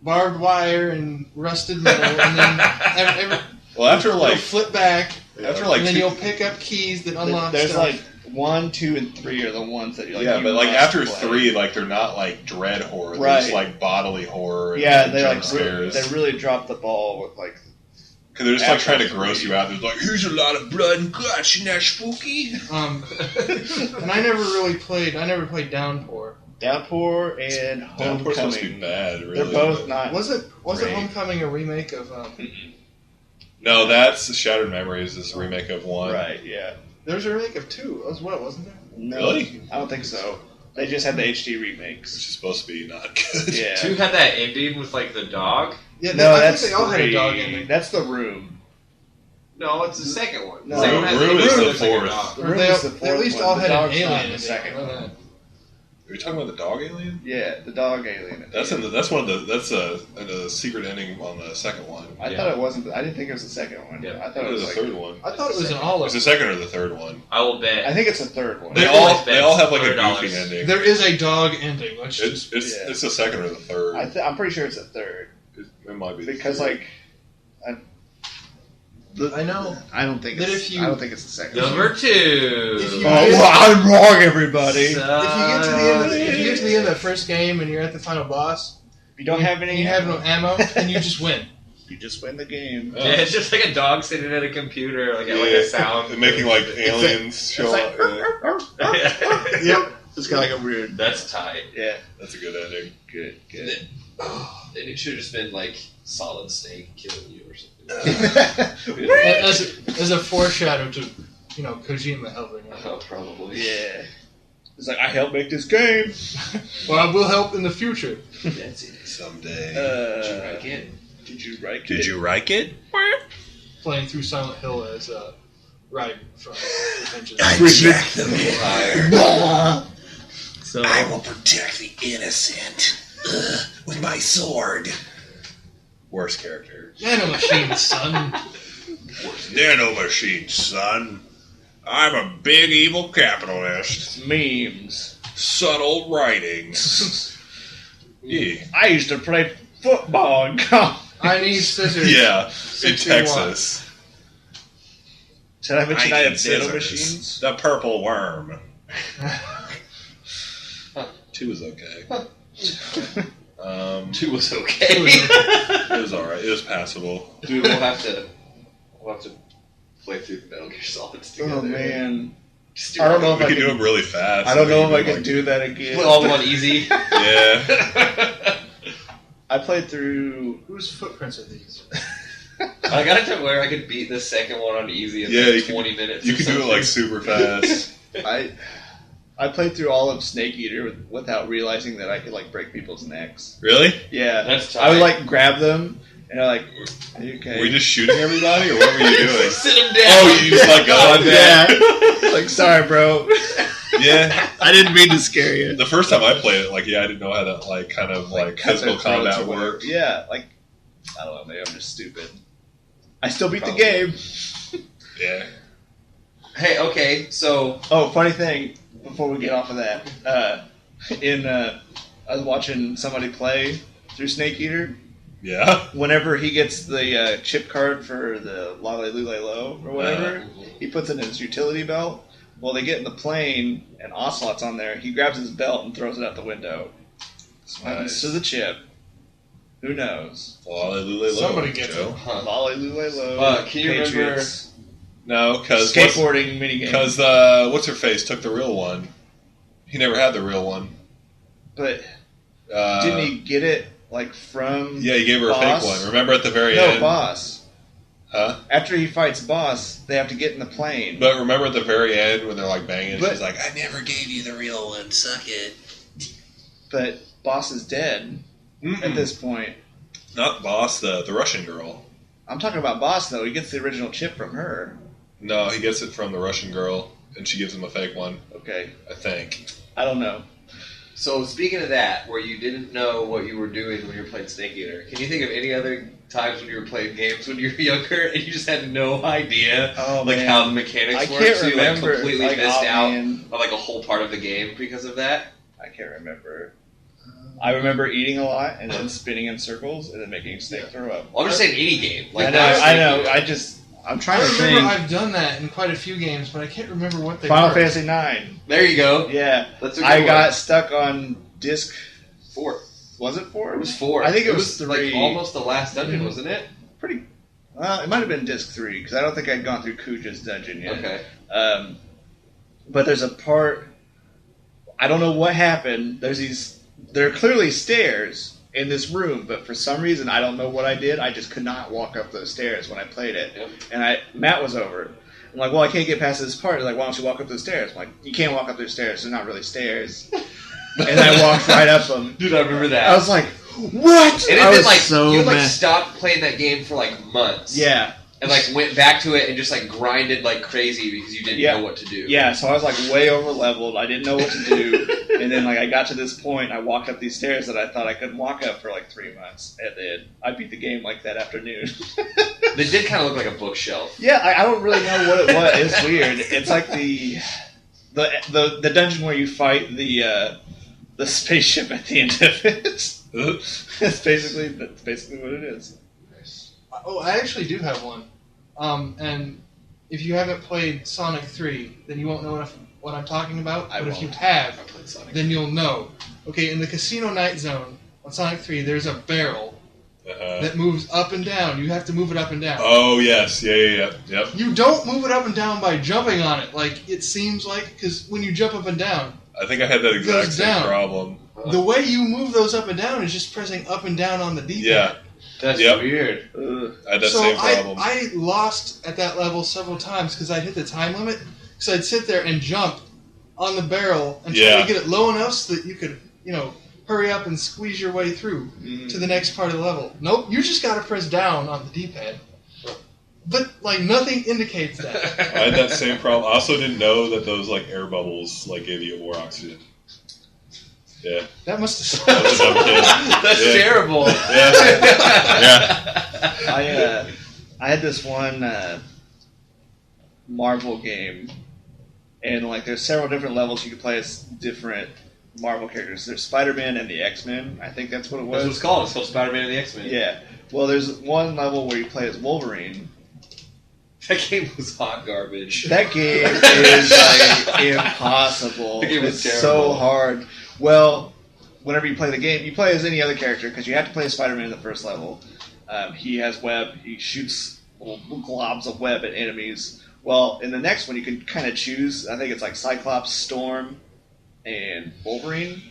barbed wire and rusted metal, and then after like you'll flip back, after like and then 2, you'll pick up keys that unlock There's stuff. like 1, 2, and 3 are the ones that you're like. but like after play. 3, like they're not like dread horror. Right. They're just like bodily horror. And Yeah, like, they jump like scares. they really dropped the ball with like. Because they're just like trying to gross you out. They're like, here's a lot of blood and guts. Isn't that spooky? And I never played Downpour. Downpour and Downpour's supposed to be Homecoming. bad, really. They're both not. Wasn't great. Homecoming a remake of? No, that's Shattered Memories. Is a remake of 1. Right. Yeah. There was a remake of 2 as well, wasn't there? No, Really? I don't think so. They just had the HD Which remakes. is supposed to be not good. Yeah. 2 had that ending with like the dog. Yeah, No, I that's think they all had a 3. dog ending. That's The Room. No, it's the second one. No. The second one has Room the is ending the with, like, a 4th. dog. The Or Room they, is the they fourth at least one. all The had an dog's not alien in the in second there. one. Are you talking about the dog alien? Yeah, the dog alien. That's one of the that's a secret ending on the second one. I thought it wasn't. I didn't think it was the second one. Yeah. I thought It it was was the like, third one. I thought it was an all It's of the second or the third one. I will bet. I think it's the third one. They They all always they all have like a $100. goofy ending. There is a dog ending. Let's It's just. Yeah. it's the second or the third. I'm pretty sure it's the third It might be the because third. like I know. I don't think That it's, if you- I don't think it's the second. Number 2. If you- I'm wrong, everybody. If you get to the end of the first game and you're at the final boss, If you don't have and any, you have no ammo, then you just win. you just win the game. Oh. Yeah, it's just like a dog sitting at a computer, like a sound. making like aliens show It's up. like, yep. It's got like a weird. That's tight. Yeah. That's a good ending. Good. And it should have just been like Solid Snake killing you or something. As a foreshadow to, Kojima helping out. Oh, probably. Yeah. It's like I helped make this game. Well, I will help in the future. That's it. Someday. Did you like it? Did you write it? Did you like it? Playing through Silent Hill as Ryden from Adventures. Jack the So I will protect the innocent with my sword. Worst character. Nanomachine, son. Nano machine, son. I'm a big evil capitalist. memes. Subtle writings. Yeah. I used to play football in college. I need scissors. Yeah, in 60 Texas. Did I mention I have need nano scissors. machines? The purple worm. 2 was okay. 2 was okay. It was alright. It was passable. Dude, we'll have to play through the Metal Gear Solids together. Oh man, Just do I don't know all- if We I could can do them really fast. I don't know if I can can do that again. Put all of them on easy. Yeah. I played through. Whose footprints are these? I got it to where I could beat the second one on easy in Yeah, like you can- 20 minutes. You or can do it like something. super fast. I played through all of Snake Eater without realizing that I could like break people's necks. Really? Yeah, That's I would tight. like grab them and I'm like, are you okay? Were you just shooting everybody, or what were you doing? Sit him down. Oh, you just let go of that? yeah. Like, sorry, bro. Yeah. I didn't mean to scare you. The first time I played it, I didn't know how that, kind of, cut physical their throats combat or whatever. worked. Yeah, I don't know, maybe I'm just stupid. I still beat the game. Yeah. Hey, okay, so Oh, funny thing, before we get off of that, I was watching somebody play through Snake Eater. Yeah? Whenever he gets the chip card for the Lale Lule Lo or whatever, he puts it in his utility belt. Well, they get in the plane and Ocelot's on there. He grabs his belt and throws it out the window. What happens Nice. to the chip? Who knows? Hallelujah. Somebody gets Joe. it. huh. Lale Lule Lo. Can you remember Patriots. No, because skateboarding minigame. Because what's her face took the real one. He never had the real one. But didn't he get it from? Yeah, he gave her Boss? a fake one. Remember at the very end? No, Boss. Huh? After he fights Boss, they have to get in the plane. But remember at the very end when they're banging, she's like, I never gave you the real one, suck it. But Boss is dead at this point. Not Boss, the Russian girl. I'm talking about Boss, though. He gets the original chip from her. No, he gets it from the Russian girl, and she gives him a fake one. Okay. I think. I don't know. So speaking of that, where you didn't know what you were doing when you were playing Snake Eater, can you think of any other times when you were playing games when you were younger and you just had no idea how the mechanics work? Can't so you remember, completely missed out on a whole part of the game because of that? I can't remember. I remember eating a lot and then spinning in circles and then making Snake throw up. Well, I'm just saying any game. I know. I'm trying to think. I've done that in quite a few games, but I can't remember what they Final were. Fantasy IX. There you go. Yeah. That's a good I one. got stuck on disc 4. Was it 4? It was 4. I think it was 3. Almost the last dungeon, wasn't it? Pretty. Well, it might have been disc 3 because I don't think I'd gone through Kuja's dungeon yet. Okay. But there's a part. I don't know what happened. There are clearly stairs in this room, but for some reason I don't know what I did. I just could not walk up those stairs when I played it. Yep. And Matt was over. I'm like, well, I can't get past this part. He's like, why don't you walk up those stairs? I'm like, you can't walk up those stairs. They're not really stairs. And I walked right up them. Dude, I remember that. I was like, what? And I it was been so you mad. stopped playing that game for months. Yeah. And went back to it and just grinded like crazy because you didn't know what to do. Yeah, so I was way over leveled. I didn't know what to do. And then I got to this point, I walked up these stairs that I thought I couldn't walk up for 3 months. And then I beat the game that afternoon. They did kind of look like a bookshelf. Yeah, I don't really know what it was. It's weird. It's like the dungeon where you fight the spaceship at the end of it. That's basically what it is. Oh, I actually do have one. And if you haven't played Sonic 3, then you won't know what I'm talking about. But if you have, then you'll know. Okay, in the Casino Night Zone on Sonic 3, there's a barrel that moves up and down. You have to move it up and down. Oh, yes. Yeah. Yep. You don't move it up and down by jumping on it, it seems because when you jump up and down, I think I had that exact same problem. The way you move those up and down is just pressing up and down on the D-pad. Yeah. That's weird. I had that same problem. I lost at that level several times because I hit the time limit. So I'd sit there and jump on the barrel and try to get it low enough so that you could, hurry up and squeeze your way through to the next part of the level. Nope, you just got to press down on the D-pad. But nothing indicates that. I had that same problem. I also didn't know that those air bubbles gave you more oxygen. Yeah. That must have sucked. That's terrible. Yeah. I had this one Marvel game, and there's several different levels you can play as different Marvel characters. There's Spider-Man and the X-Men. I think that's what it was. That's what it's called. It's called Spider-Man and the X-Men. Yeah. Well, there's one level where you play as Wolverine. That game was hot garbage. That game is impossible. That game was it's terrible. So hard. Well, whenever you play the game, you play as any other character because you have to play as Spider-Man in the first level. He has web. He shoots little globs of web at enemies. Well, in the next one, you can kind of choose. I think it's Cyclops, Storm, and Wolverine.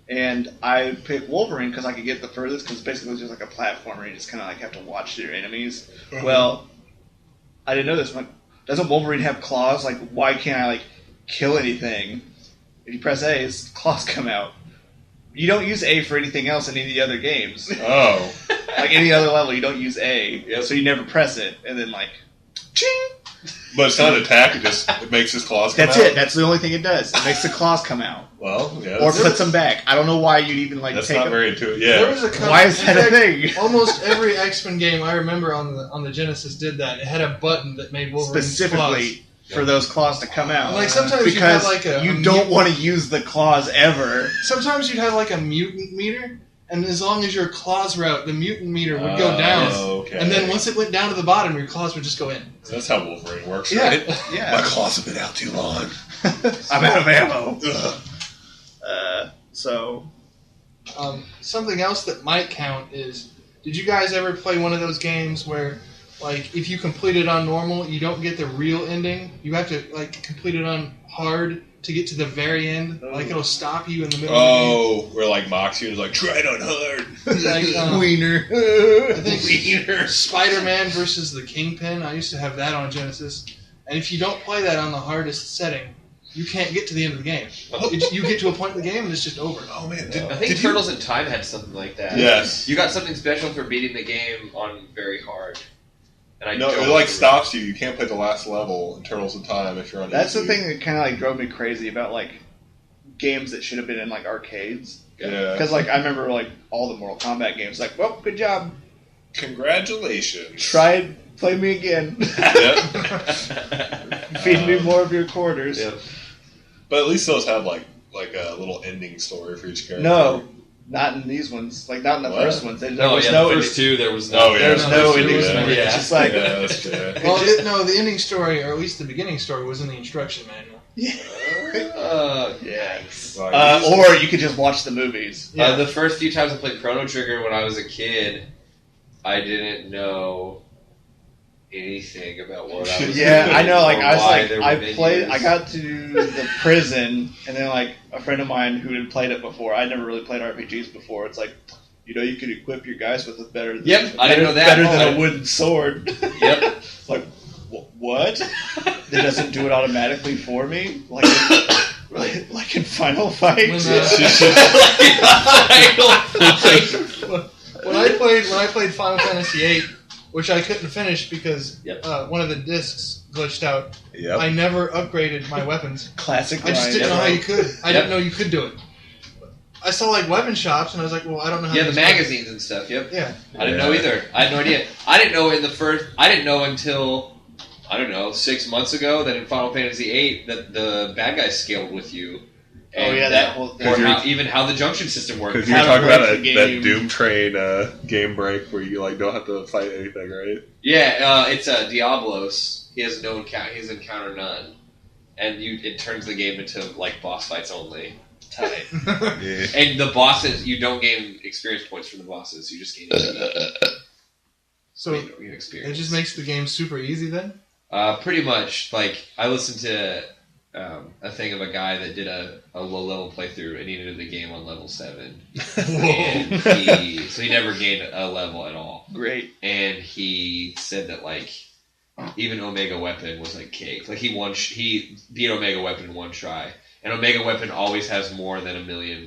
And I picked Wolverine because I could get the furthest because basically it's just a platformer. You just kind of have to watch your enemies. Well, I didn't know this. Doesn't Wolverine have claws? Why can't I kill anything? If you press A, his claws come out. You don't use A for anything else in any other games. Oh. Any other level, you don't use A, so you never press it. And then ching! But it's not an attack, it makes his claws come out? That's it. That's the only thing it does. It makes the claws come out. Well, yeah. Or puts them back. I don't know why you'd even that's take not them. very intuitive. Yeah. There was Why is that a thing? Almost every X-Men game I remember on the Genesis did that. It had a button that made Wolverine's Specifically for those claws to come out. Sometimes because you'd have you don't want to use the claws ever. Sometimes you'd have a mutant meter, and as long as your claws were out, the mutant meter would go down. Okay. And then once it went down to the bottom, your claws would just go in. So that's how Wolverine works, Yeah. right? Yeah. My claws have been out too long. I'm out of ammo. Ugh. Something else that might count is, did you guys ever play one of those games where like if you complete it on normal, you don't get the real ending. You have to like complete it on hard to get to the very end. Like it'll stop you in the middle. Oh, where like mocks you and is like, try it on hard. Like, Wiener. I think Wiener. Spider-Man versus the Kingpin. I used to have that on Genesis, and if you don't play that on the hardest setting, you can't get to the end of the game. You get to a point in the game and it's just over. Oh man, I think Turtles in Time had something like that. Yes. You got something special for beating the game on very hard. And No, it like stops you. You can't play the last level in Turtles in Time if you're on. That's easy. the thing that kind of like drove me crazy about like games that should have been in like arcades. Yeah. Because like I remember like all the Mortal Kombat games. Like, well, good job. Congratulations. Try it. Play me again. Yep. Feed me more of your quarters. Yep. But at least those have like a little ending story for each character. No, not in these ones. Like not in the What? first ones. There No, was yeah, no. the first two, there was no. Oh, yeah. There's no ending Yeah. story. Yeah. It's just like Yeah, that's true. Well, no, the ending story, or at least the beginning story, was in the instruction manual. yeah. Like, Or you could just watch the movies. Yeah. The first few times I played Chrono Trigger when I was a kid, I didn't know anything about what I was Yeah, doing I know. Like or I was why like, there were I played. menus. I got to the prison, and then like a friend of mine who had played it before. I'd never really played RPGs before. It's like, you know, you could equip your guys with a better. Yep, I didn't know that. Better Oh, than I- a wooden sword. Yep. It's like, what? It doesn't do it automatically for me, like in Final Fight. When I played Final Fantasy VIII, which I couldn't finish because Yep. one of the discs glitched out, Yep. I never upgraded my weapons. Classic. I just Ryan. didn't know how you could. I Yep. didn't know you could do it. I saw like weapon shops, and I was like, well, I don't know how. Yeah, to the do it. magazines and stuff. Yep. Yeah. I didn't know either. I had no idea. I didn't know until 6 months ago that in Final Fantasy VIII that the bad guys scaled with you. Oh yeah, that whole thing. Or how the junction system worked. Because you were How to talking about break the that game. Doom Train game break where you like don't have to fight anything, right? Yeah, it's Diablos. He has encounter none, and it turns the game into like boss fights only. Tight. Yeah. And the bosses, you don't gain experience points from the bosses. You just gain So you gain experience. it just makes the game super easy then. Pretty much. Like I listened to a thing of a guy that did a low level playthrough, and he did the game on level 7. And so he never gained a level at all. Great. And he said that like even Omega Weapon was like cake. Like he beat Omega Weapon in one try, and Omega Weapon always has more than 1 million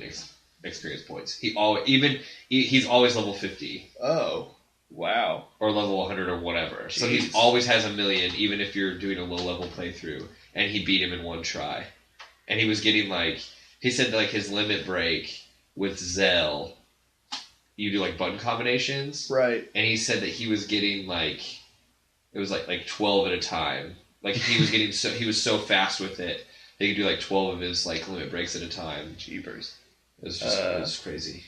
experience points. He's always level 50 Oh, wow. or level 100 or whatever. So he Jeez. always has 1 million, even if you're doing a low level playthrough. And he beat him in one try. And he was getting like he said like his limit break with Zell, you do like button combinations. Right. And he said that he was getting like it was like 12 at a time. Like he was getting he was so fast with it, he could do like 12 of his like limit breaks at a time. Jeepers. It was just it was crazy.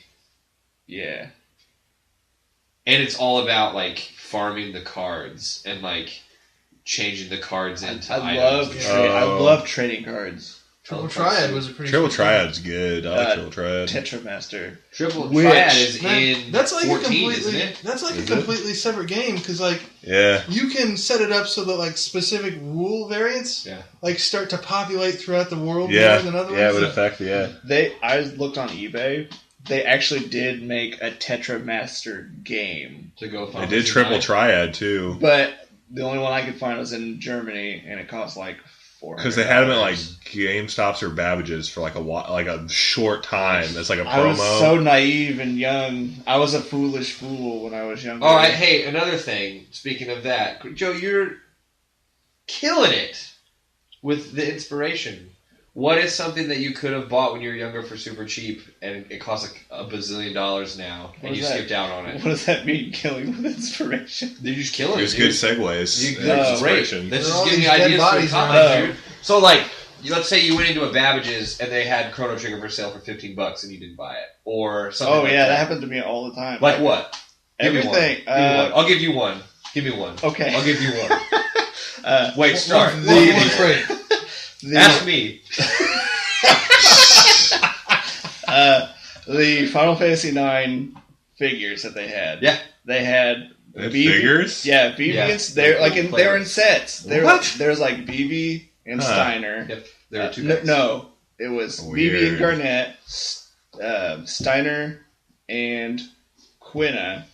Yeah. And it's all about like farming the cards and like changing the cards into items. I love trading cards. Triple Triad was a pretty Triple good Triad's good. I like Triple Triad. Tetramaster. Triple Which- Triad is Man, in that's like 14, a completely isn't it? that's like Is a it? completely separate game because like Yeah. you can set it up so that like specific rule variants Yeah. like start to populate throughout the world Yeah. more than other Yeah, it ones. would affect, yeah. I looked on eBay. They actually did make a Tetramaster game, To go They Final did Fantasy Triple 9. Triad, too. but the only one I could find was in Germany, and it cost like $400. Because they had them at like GameStops or Babbage's for like a short time. That's like a promo. I was so naive and young. I was a foolish fool when I was younger. All right, hey, another thing. Speaking of that, Joe, you're killing it with the inspiration. What is something that you could have bought when you were younger for super cheap, and it costs a bazillion dollars now, and What you is that? skipped out on it? What does that mean, killing with inspiration? You're just killing It it, was dude. good segues. You- and That's great. inspiration. That's There are just all giving these you dead ideas for bodies comics, around. dude. So, like, let's say you went into a Babbage's and they had Chrono Trigger for sale for $15 and you didn't buy it, or something. Oh like yeah, that. that happened to me all the time. Like what? Give me one. Everything. Give me one. I'll give you one. Give me one. Okay. I'll give you one. Wait, start. One trade. Ask me. The Final Fantasy IX figures that they had. Yeah. They had Figures? Yeah, BB and they were in sets. What? There's like BB and Steiner. Yep, there were 2 packs. No, it was Weird. BB and Garnett, Steiner and Quina,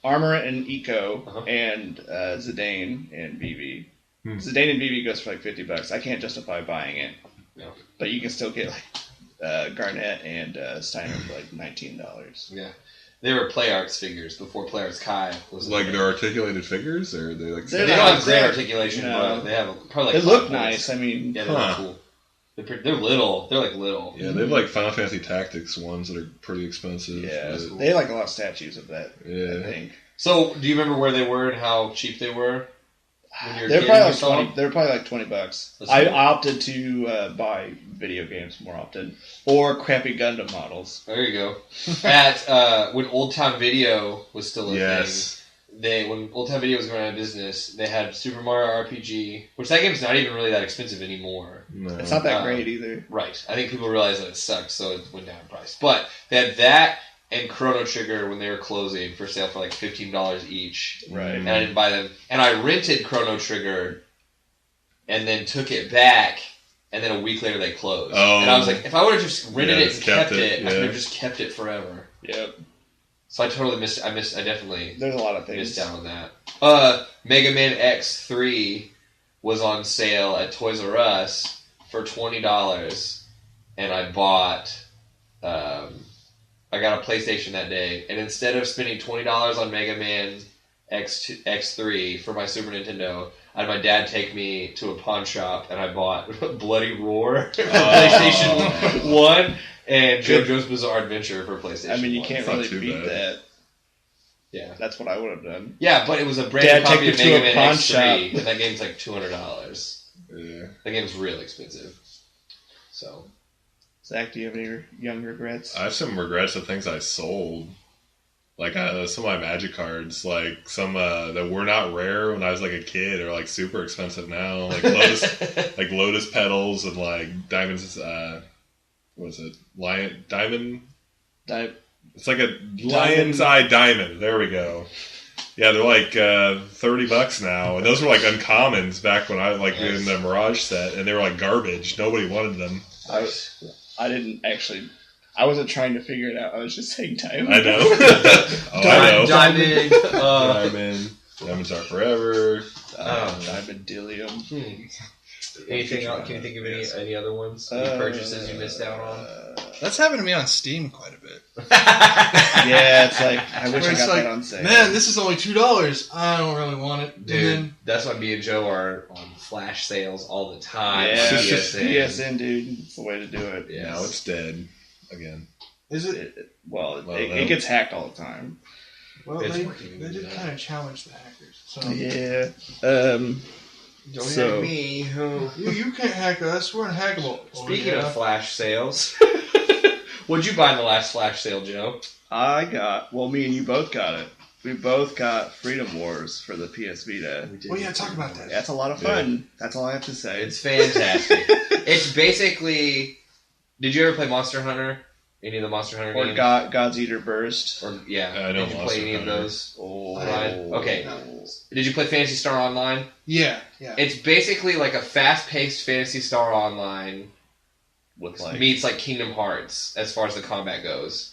Armor and Eco, and Zidane and BB. Zidane and BB goes for like $50. I can't justify buying it, but you can still get like Garnett and Steiner for like $19. Yeah. They were Play Arts figures before Play Arts Kai was like they're articulated figures, or they like they don't have great articulation, but they have probably like they look nice. I mean, yeah, they look cool. They're little. They're like little. Yeah, they have like Final Fantasy Tactics ones that are pretty expensive. Yeah, they have like a lot of statues of that. Yeah. I think. So, do you remember where they were and how cheap they were? They're probably like $20. I opted to buy video games more often, or crappy Gundam models. There you go. At when Old Town Video was still a thing, when Old Town Video was going out of business, they had Super Mario RPG, which that game's not even really that expensive anymore. No. It's not that great either. Right. I think people realized that it sucked, so it went down in price. But they had that and Chrono Trigger when they were closing for sale for like $15 each. Right. And I didn't buy them. And I rented Chrono Trigger and then took it back, and then a week later they closed. Oh. And I was like, if I would have just rented it and kept it, yeah. I could have just kept it forever. Yep. So I totally missed. I definitely. There's a lot of things. Missed out on that. Mega Man X3 was on sale at Toys R Us for $20, and I bought. I got a PlayStation that day, and instead of spending $20 on Mega Man X3 for my Super Nintendo, I had my dad take me to a pawn shop, and I bought Bloody Roar for PlayStation 1 and JoJo's Bizarre Adventure for PlayStation 1. I mean, you can't really beat that. Yeah. That's what I would have done. Yeah, but it was a brand new copy of Mega Man X3, and that game's like $200. Yeah. That game's really expensive. So... Zach, do you have any young regrets? I have some regrets of things I sold. Like some of my Magic cards, like some that were not rare when I was like a kid, are like super expensive now. Like Lotus petals and like diamonds. What is it? Diamond. It's like a lion's eye diamond. There we go. Yeah, they're like $30 now, and those were like uncommons back when I in the Mirage set, and they were like garbage. Nobody wanted them. I didn't actually. I wasn't trying to figure it out. I was just saying diamond. I know. I know. Diamond. Diamonds are forever. Diamondylium. Anything else? Can you think of any other ones? Any purchases you missed out on? That's happened to me on Steam quite a bit. Yeah, it's like I wish I got that on sale. Man, this is only $2. I don't really want it. Dude, that's why me and Joe are on flash sales all the time. Yeah, PSN, dude. It's the way to do it. Yeah, now it's dead again. Is it? It gets hacked all the time. Well, they did kind of challenge the hackers. So. Yeah. Don't hack me. You can't hack us. We're unhackable. Speaking of flash sales, what'd you buy in the last flash sale, Joe? Me and you both got it. We both got Freedom Wars for the PS Vita. Well, yeah, talk about that. That's a lot of fun. Yeah. That's all I have to say. It's fantastic. It's basically... Did you ever play Monster Hunter? Any of the Monster Hunter games? Or God's Eater Burst. Or, yeah. I know Did you Monster play any Hunter. of those? Oh. Ryan? Okay. No. Did you play Phantasy Star Online? Yeah. It's basically like a fast-paced Phantasy Star Online meets like Kingdom Hearts as far as the combat goes.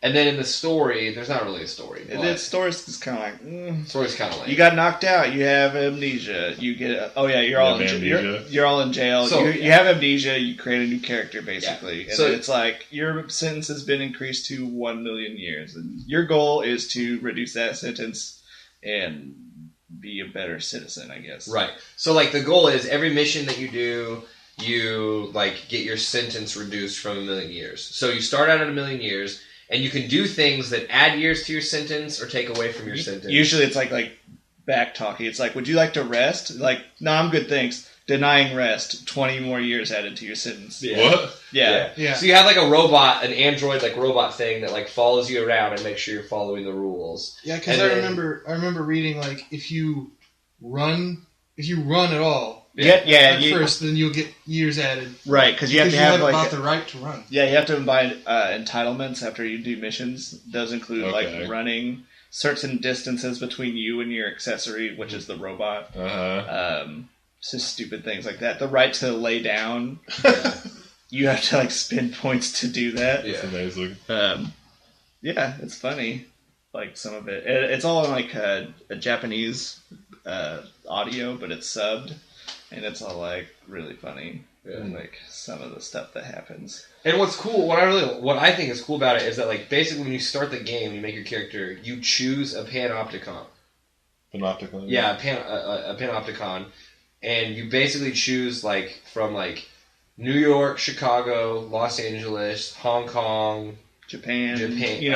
And then in the story, there's not really a story. The story's kind of like... Story's kind of lame. You got knocked out. You have amnesia. You get... you're all in jail. So, you have amnesia. You create a new character, basically. Yeah. And so then it's like, your sentence has been increased to 1 million years. And your goal is to reduce that sentence and be a better citizen, I guess. Right. So, like, the goal is every mission that you do... You, like, get your sentence reduced from 1 million years. So you start out at 1 million years... And you can do things that add years to your sentence or take away from your sentence. Usually it's like back talking. It's like, would you like to rest? Like, no, I'm good, thanks. Denying rest, 20 more years added to your sentence. Yeah. What? Yeah. So you have like a robot, an android like robot thing that like follows you around and makes sure you're following the rules. Yeah, because I remember reading like if you run at all. First, then you'll get years added. Right, because you have to have like bought the right to run. Yeah, you have to buy entitlements after you do missions. It does include like running. certain distances between you and your accessory, which is the robot. Just stupid things like that. The right to lay down. You have to like spend points to do that. That's amazing. Yeah, it's funny. Like some of it, it's all in like a Japanese audio, but it's subbed, and it's all like really funny. Like some of the stuff that happens. And what's cool, what I think is cool about it is that like basically when you start the game, you make your character, you choose a panopticon. Panopticon. Yeah, a panopticon, and you basically choose like from like New York, Chicago, Los Angeles, Hong Kong, Japan,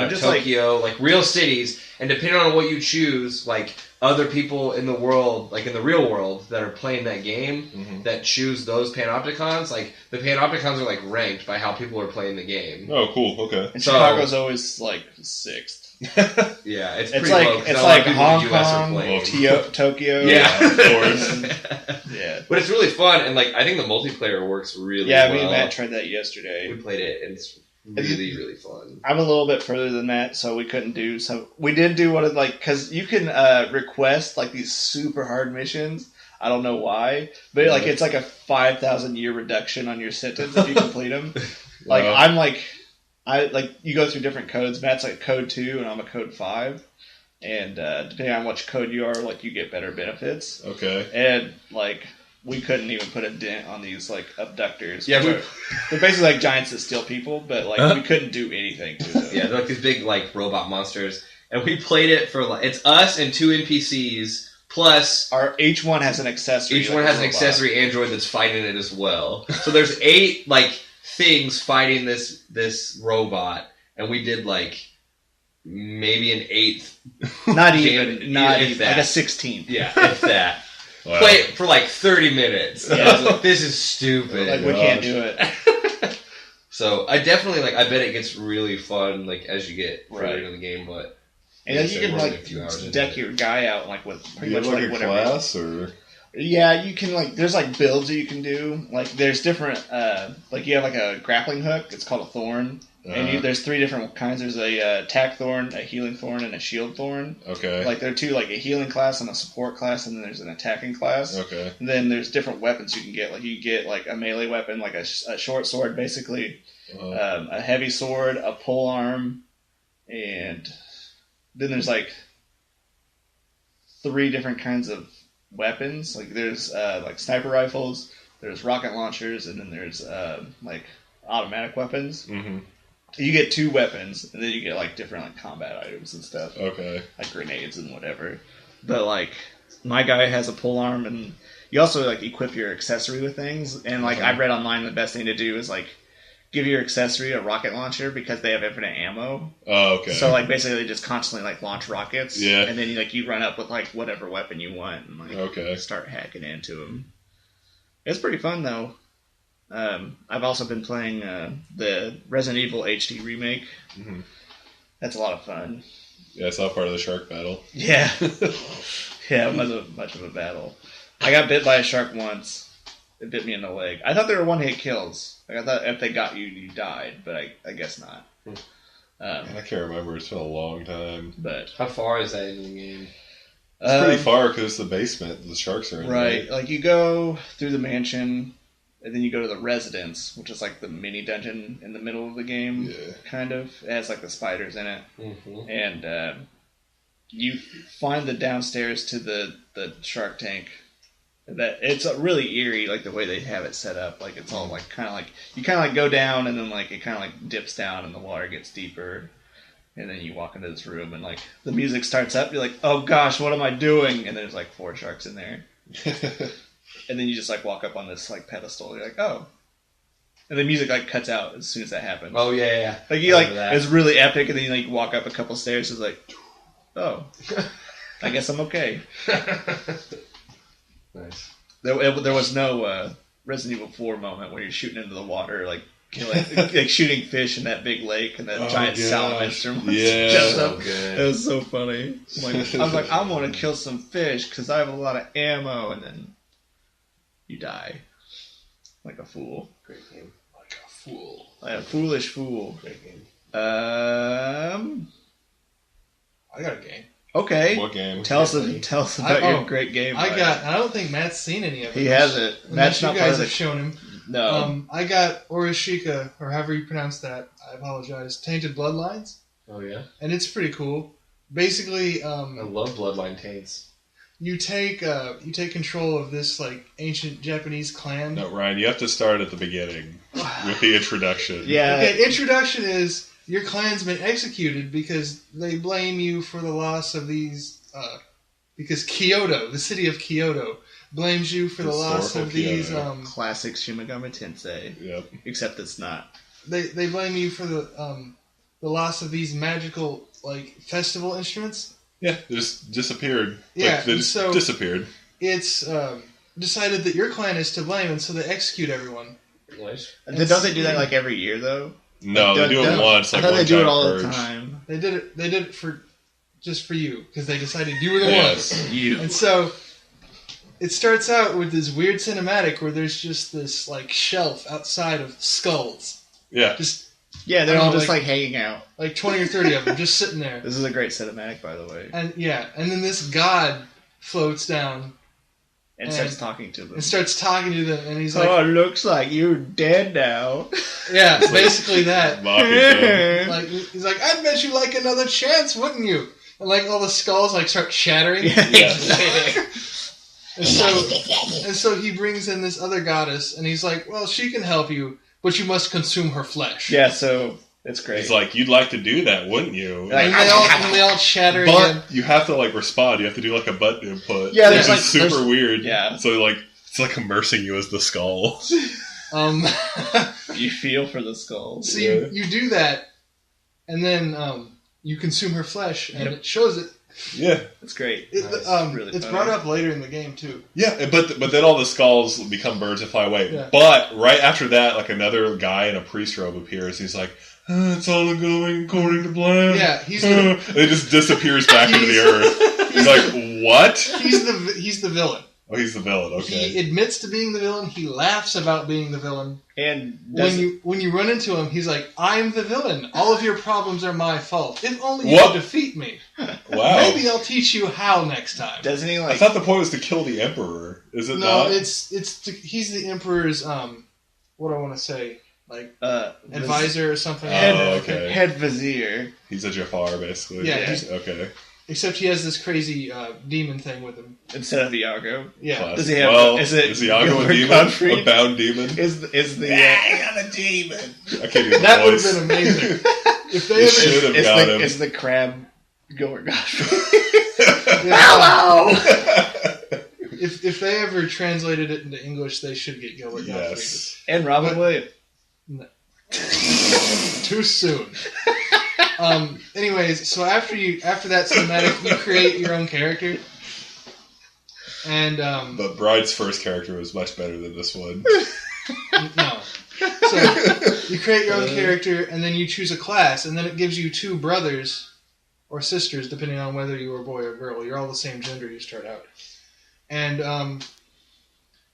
just Tokyo, like real cities, and depending on what you choose, like other people in the world, like in the real world that are playing that game, that choose those panopticons, like the panopticons are like ranked by how people are playing the game. Oh, cool. Okay. And Chicago's always like 6th. Yeah, it's pretty like low, it's like Hong Kong, Tokyo. Yeah, of course. Yeah, but it's really fun, and like I think the multiplayer works really. Yeah, well. me and Matt tried that yesterday. We played it, and it's really fun. I'm a little bit further than that, so we couldn't do some. We did do one of like because you can request like these super hard missions. I don't know why, but like it's like a 5,000 year reduction on your sentence if you complete them. Like I'm like. You go through different codes. Matt's like code 2 and I'm a code 5. And depending on which code you are, like you get better benefits. Okay. And like we couldn't even put a dent on these like abductors. Yeah, they're basically like giants that steal people, but like we couldn't do anything to them. Yeah, they're like these big like robot monsters. And we played it for like it's us and 2 NPCs plus each one has an accessory. Each one has an accessory android that's fighting it as well. So there's 8 like things fighting this robot, and we did like maybe an 8th. Not even like a 16th. Yeah, if that. Wow. Play it for like 30 minutes. Yeah. I was like, this is stupid. Like we can't do it. So I definitely like. I bet it gets really fun like as you get further into the game, but and then you can like deck your guy out like with pretty much like whatever class or. Yeah, you can like. There's like builds that you can do. Like there's different. Like you have like a grappling hook. It's called a thorn, and there's 3 different kinds. There's a attack thorn, a healing thorn, and a shield thorn. Okay. Like there are 2, like a healing class and a support class, and then there's an attacking class. Okay. And then there's different weapons you can get. Like you get like a melee weapon, like a short sword, basically, a heavy sword, a pole arm, and then there's like 3 different kinds of weapons. Like there's like sniper rifles, there's rocket launchers, and then there's like automatic weapons. You get 2 weapons, and then you get like different like combat items and stuff. Okay. Like grenades and whatever. But like my guy has a pole arm, and you also like equip your accessory with things. And like I read online, the best thing to do is like give your accessory a rocket launcher because they have infinite ammo. Oh, okay. So like basically they just constantly like launch rockets. Yeah. And then you run up with like whatever weapon you want and like start hacking into them. It's pretty fun though. I've also been playing the Resident Evil HD remake. That's a lot of fun. Yeah, it's all part of the shark battle. Yeah. Yeah, it wasn't much of a battle. I got bit by a shark once. It bit me in the leg. I thought they were one-hit kills. Like I thought if they got you, you died, but I guess not. I can't remember. It's been a long time. But how far is that in the game? It's pretty far because it's the basement. The sharks are in. Right. Like you go through the mansion, and then you go to the residence, which is like the mini dungeon in the middle of the game. Yeah. Kind of. It has like the spiders in it, and you find the downstairs to the shark tank. That it's really eerie, like the way they have it set up. Like it's all like kind of like you kind of like go down, and then like it kind of like dips down, and the water gets deeper, and then you walk into this room, and like the music starts up. You're like, oh gosh, what am I doing? And there's like 4 sharks in there, and then you just like walk up on this like pedestal. You're like, oh, and the music like cuts out as soon as that happens. Oh yeah. Like you like it's really epic, and then you like walk up a couple stairs. It's like, oh, I guess I'm okay. Nice. There was no Resident Evil 4 moment where you're shooting into the water, like killing, like shooting fish in that big lake, and that giant salamander. Yeah, good. It was so funny. I was like, I want to kill some fish because I have a lot of ammo, and then you die like a fool. Great game. Like a fool. Like a foolish fool. Great game. I got a game. Okay. What game? Tell us about your great game. I don't think Matt's seen any of it. He hasn't. Matt's you not guys part of have shown him. No. I got Orishika, or however you pronounce that. I apologize. Tainted Bloodlines. Oh yeah. And it's pretty cool. Basically, I love Bloodline taints. you take control of this like ancient Japanese clan. No, Ryan, you have to start at the beginning with the introduction. Yeah. Okay, introduction is your clan's been executed because they blame you for the loss of these. Because Kyoto, the city of Kyoto, blames you for the loss of these. Classic Shin Megami Tensei. Yep. Except it's not. They blame you for the loss of these magical like festival instruments. Yeah, they just disappeared. Yeah, Like, they just so- disappeared. It's decided that your clan is to blame, and so they execute everyone. Nice. Don't they do that like every year though? No, they do it once. I Like thought one they do it giant all purge. the time. They did it for just for you because they decided you were the Yes. one. You. And so it starts out with this weird cinematic where there's just this like shelf outside of skulls, Yeah. just Yeah, they're I don't all know, just like hanging out. like 20 or 30 of them just sitting there. This is a great cinematic, by the way. And and then this god floats down And starts talking to them. and starts talking to them, and he's like, Oh, looks like you're dead now. yeah, basically that. Mocking them. Like he's like, I'd bet you like another chance, wouldn't you? And like all the skulls like start shattering. And so he brings in this other goddess, and he's like, well, she can help you, but you must consume her flesh. Yeah, so it's great. He's like, you'd like to do that, wouldn't you? Like, And they all shatter again. But you have to like respond. You have to do like a button input. Yeah, which there's, is like- super there's- weird. yeah. So like it's like immersing you as the skull. You feel for the skulls. So you do that, and then you consume her flesh, and it shows it. Yeah. It's great. Really It's it's brought up later in the game too. Yeah, but then all the skulls become birds and fly away. Yeah. But right after that, like another guy in a priest robe appears. He's like, it's all going according to plan. Yeah, he's and it just disappears back into the earth. He's like, what? he's the villain. Oh, he's the villain. Okay. He admits to being the villain. He laughs about being the villain. And When you run into him, he's like, "I'm the villain. All of your problems are my fault. If only you What? could defeat me. Wow. Maybe I'll teach you how next time." doesn't he I like? thought the point was to kill the emperor. Is it No, not? he's the emperor's what do I want to say, like advisor or something. Oh, okay. Head vizier. He's a Jafar, basically. Yeah, Okay. Except he has this crazy demon thing with him. Instead of Iago. Yeah. Classic. Does he have? Well, is it is Iago a Gilbert demon? Gottfried? A bound demon? Is the I got a demon. I can't do the That would have voice. been amazing. If they They ever, should have is got the, him. is the crab Gilbert Gottfried? Hello. If they ever translated it into English, they should get Gilbert Gottfried. Yes. And Robin Williams. Too soon. Anyways, so after that cinematic, you create your own character, and But Bride's first character was much better than this one. no. So you create your own character, and then you choose a class, and then it gives you two brothers or sisters, depending on whether you were a boy or girl. You're all the same gender. You start out, and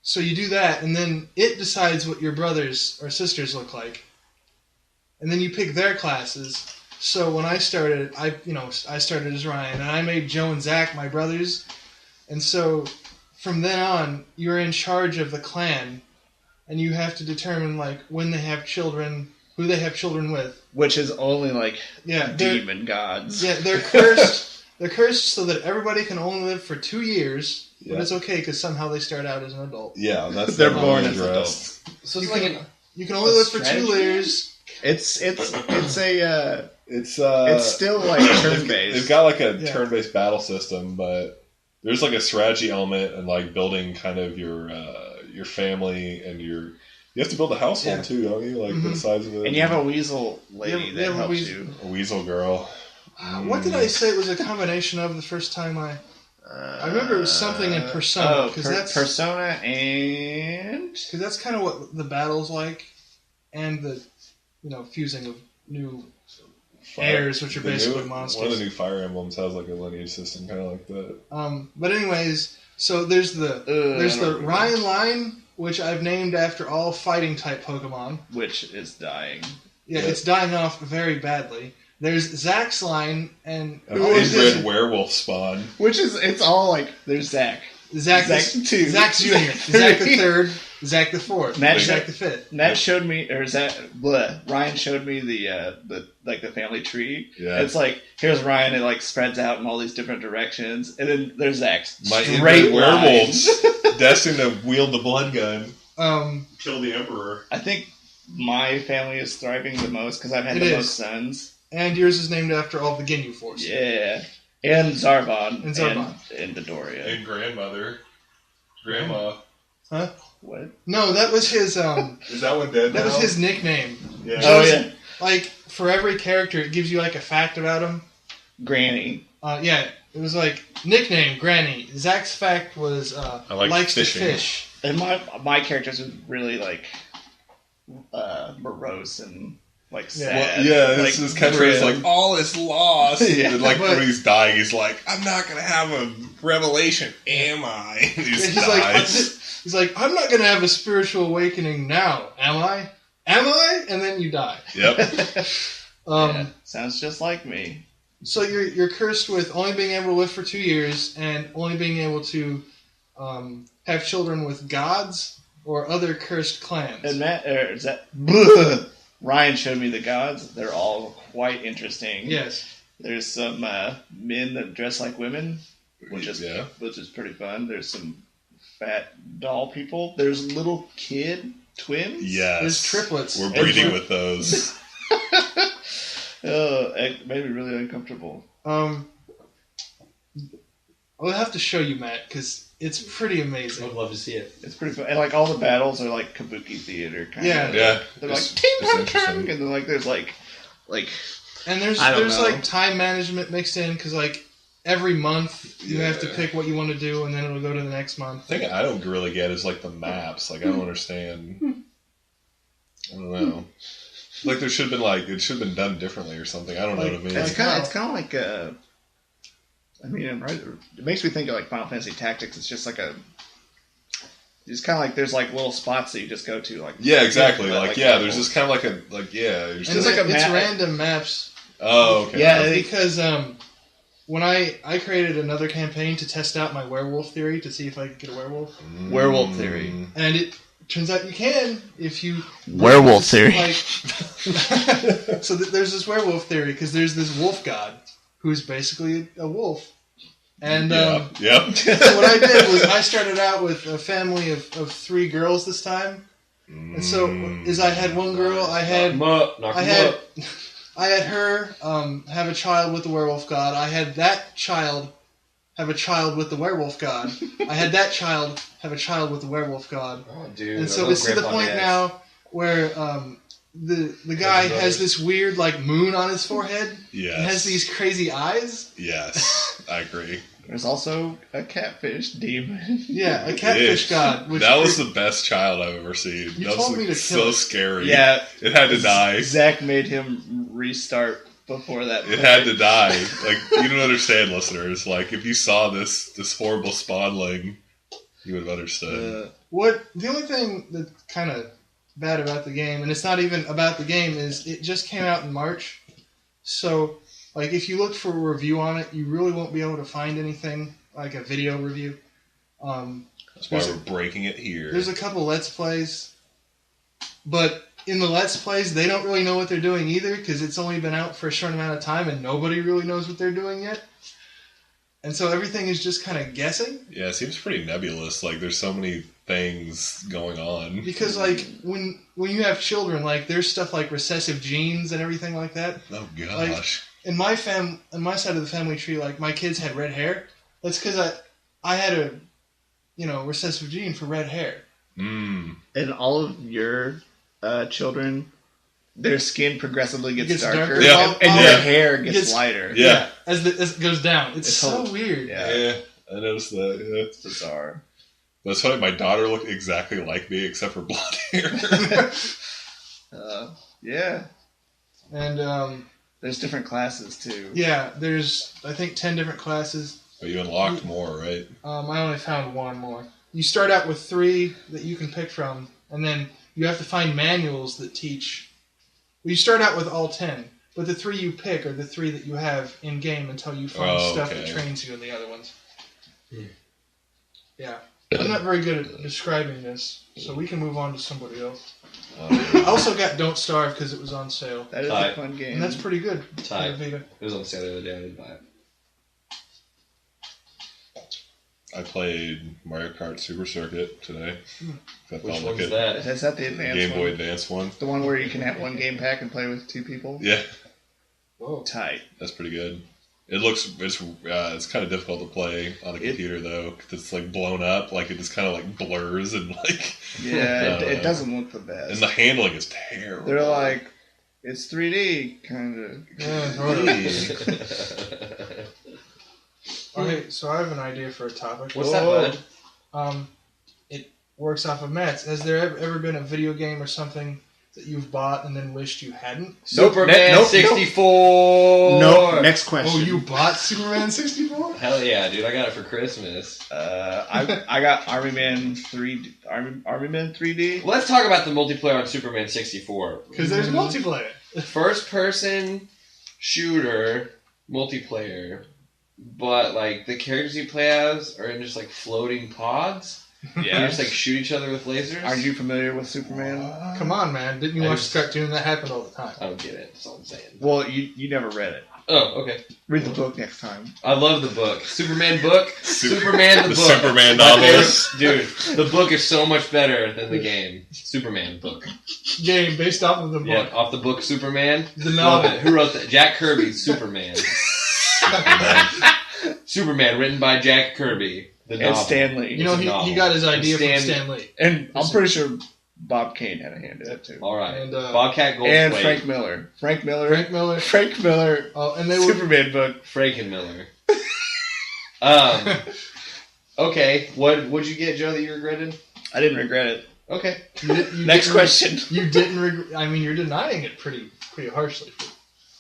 so you do that, and then it decides what your brothers or sisters look like, and then you pick their classes. So when I started, I started as Ryan, and I made Joe and Zack my brothers, and so from then on, you're in charge of the clan, and you have to determine like when they have children, who they have children with. Which is only like Yeah, demon gods. Yeah, they're cursed. They're cursed so that everybody can only live for 2 years, but Yeah. it's okay because somehow they start out as an adult. Yeah, that's They're not born really as addressed. So You it's like can, you can only live for 2 strategy? years. It's a It's still like turn based. They've got like a Yeah. turn-based battle system, but there's like a strategy element and like building kind of your family and you have to build a household Yeah. too, don't you? Like the Mhm. size of it. And you have a weasel You lady have- that you have a helps weasel. you. a weasel girl. What did I say it was a combination of the first time I remember it was something in Persona, 'cause that's- Persona and Because that's kind of what the battle's like, and the fusing of new heirs, which are The basically new- monsters. One of the new Fire Emblems has like a lineage system, kind of like that. But anyways, so there's the Ryan line, which I've named after all fighting type Pokemon. which is dying. Yeah, Yeah. it's dying off very badly. There's Zack's line, and inbred werewolf spawn. Which is, it's all like, there's Zack. Zack 2. Zack Jr. Zack the 3rd. Zack the 4th. Zack the 5th. Nat showed me, or Ryan showed me the family tree. Yeah. It's like, here's Ryan, it like spreads out in all these different directions, and then there's Zack's My straight inbred werewolves destined to wield the blood gun. Kill the Emperor. I think my family is thriving the most because I've had the most sons. And yours is named after all the Ginyu Force. Yeah. And Zarvon. And Zarvon. And Dodoria. And grandmother. Grandma. Huh? What? No, that was his, Is that one dead that now? was his nickname. Yeah. Oh, yeah. Like, for every character, it gives you, like, a fact about him. Granny. Yeah, it was like, nickname, Granny. Zack's fact was, likes fishing. to fish. And my characters are really, like, morose and, like, sad. Well, yeah, like, his catchphrase is like, all is lost. Yeah. And like, But- when he's dying, he's like, I'm not going to have a revelation, am I? And he just dies. He's like, I'm not going to have a spiritual awakening now, am I? Am I? And then you die. Yep. Yeah, sounds just like me. So you're cursed with only being able to live for 2 years and only being able to have children with gods or other cursed clans. And Ryan showed me the gods. They're all quite interesting. Yes. There's some men that dress like women, which is pretty fun. There's some fat doll people. There's little kid twins. Yes. There's triplets. We're breeding with those. It made me really uncomfortable. I'll have to show you, Matt, because it's pretty amazing. I would love to see it. It's pretty fun. And like all the battles are like kabuki theater kind Yeah. of. Yeah. They're like It's ting tang interesting. tang, and then like there's like And there's I don't know. like time management mixed in because like every month you have to pick what you want to do, and then it'll go to the next month. The thing I don't really get is like the maps. Like I don't understand. I don't know. Like there should have been like it should have been done differently or something. I don't know what I mean. it's kind of like I mean, right? It makes me think of like Final Fantasy Tactics. It's just like it's kind of like there's like little spots that you just go to. Like Yeah, exactly. like There's just kind of like you're And just it's like a map. random maps. Oh, okay. Yeah, Because when I created another campaign to test out my werewolf theory to see if I could get a werewolf, Werewolf theory. and it turns out you can if you Werewolf theory. Like, so there's this werewolf theory because there's this wolf god who's basically a wolf, and Yep. so what I did was I started out with a family of 3 girls this time, and so I had one girl, I had her have a child with the werewolf god. I had that child have a child with the werewolf god. I had that child have a child with the werewolf god. Oh, dude. And so it's to the point now where the guy has this weird like moon on his forehead Yes. and has these crazy eyes. Yes, I agree. There's also a catfish demon. Yeah, a catfish god. Which that was the best child I've ever seen. You that told was me to so kill it. scary. Yeah, It had to die. Zack made him restart before that. It had to die. Like you don't understand, listeners. Like if you saw this horrible spawnling, you would have understood. the only thing that's kind of bad about the game, and it's not even about the game, is it just came out in March. So, like, if you look for a review on it, you really won't be able to find anything like a video review. That's why we're breaking it here. There's a couple Let's Plays, but in the Let's Plays, they don't really know what they're doing either because it's only been out for a short amount of time and nobody really knows what they're doing yet. And so everything is just kind of guessing. Yeah, it seems pretty nebulous. Like there's so many things going on. Because like when you have children, like there's stuff like recessive genes and everything like that. Oh gosh. Like, in my side of the family tree, like my kids had red hair. That's because I had a recessive gene for red hair. Mm. And all of your children, their skin progressively gets darker, Yeah. and their hair gets lighter. Yeah. As it goes down. It's so weird. Yeah. I noticed that. Yeah. It's bizarre. But it's funny, my daughter looked exactly like me except for blonde hair. Yeah. And there's different classes too. yeah, there's I think 10 different classes. But you unlocked more, right? I only found 1 more. You start out with 3 that you can pick from, and then you have to find manuals that teach. Well, you start out with all 10, but the 3 you pick are the 3 that you have in game until you find stuff that trains you in the other ones. Yeah. I'm not very good at describing this, so we can move on to somebody else. I also got Don't Starve because it was on sale. That is a fun game. And that's pretty good. Tight. It was on sale the other day. I didn't buy it. I played Mario Kart Super Circuit today. Which one's that? Is that the advanced Game one? Boy Advance one. The one where you can have one game pack and play with 2 people? Yeah. Whoa. Tight. That's pretty good. It's kind of difficult to play on a computer though, 'cause it's like blown up, like it just kind of like blurs and like. Yeah, it doesn't look the best. And the handling is terrible. They're like, it's 3D, kind of. Okay, so I have an idea for a topic. What's that, bud? It works off of Matt's. Has there ever been a video game or something that you've bought and then wished you hadn't? Superman 64! Nope. Next question. Oh, you bought Superman 64? Hell yeah, dude. I got it for Christmas. I got Army Man 3D. Let's talk about the multiplayer on Superman 64. Because there's multiplayer. First person shooter multiplayer, but like the characters you play as are in just like floating pods. Yeah. You just like shoot each other with lasers. Are you familiar with Superman? Come on, man. Didn't you watch the cartoon? That happened all the time. I don't get it. That's all I'm saying. Well, you never read it. Oh, okay. Read the book next time. I love the book. Superman book. Superman the book. Superman novels. Dude, the book is so much better than the game. Superman book. Game based off of the book. Yeah, off the book Superman. The novel. Who wrote that? Jack Kirby's Superman. Superman, written by Jack Kirby. The and novel. Stan Lee. You know, he got his idea from Stan Lee. And I'm pretty sure Bob Kane had a hand in it too. All right. And, Bobcat Goldthwait. And Frank Miller. Frank Miller. Oh, and they were Superman book. Frankenmiller. Okay. What'd you get, Joe, that you regretted? I didn't regret it. Okay. Next question. You didn't regret. I mean, you're denying it pretty harshly.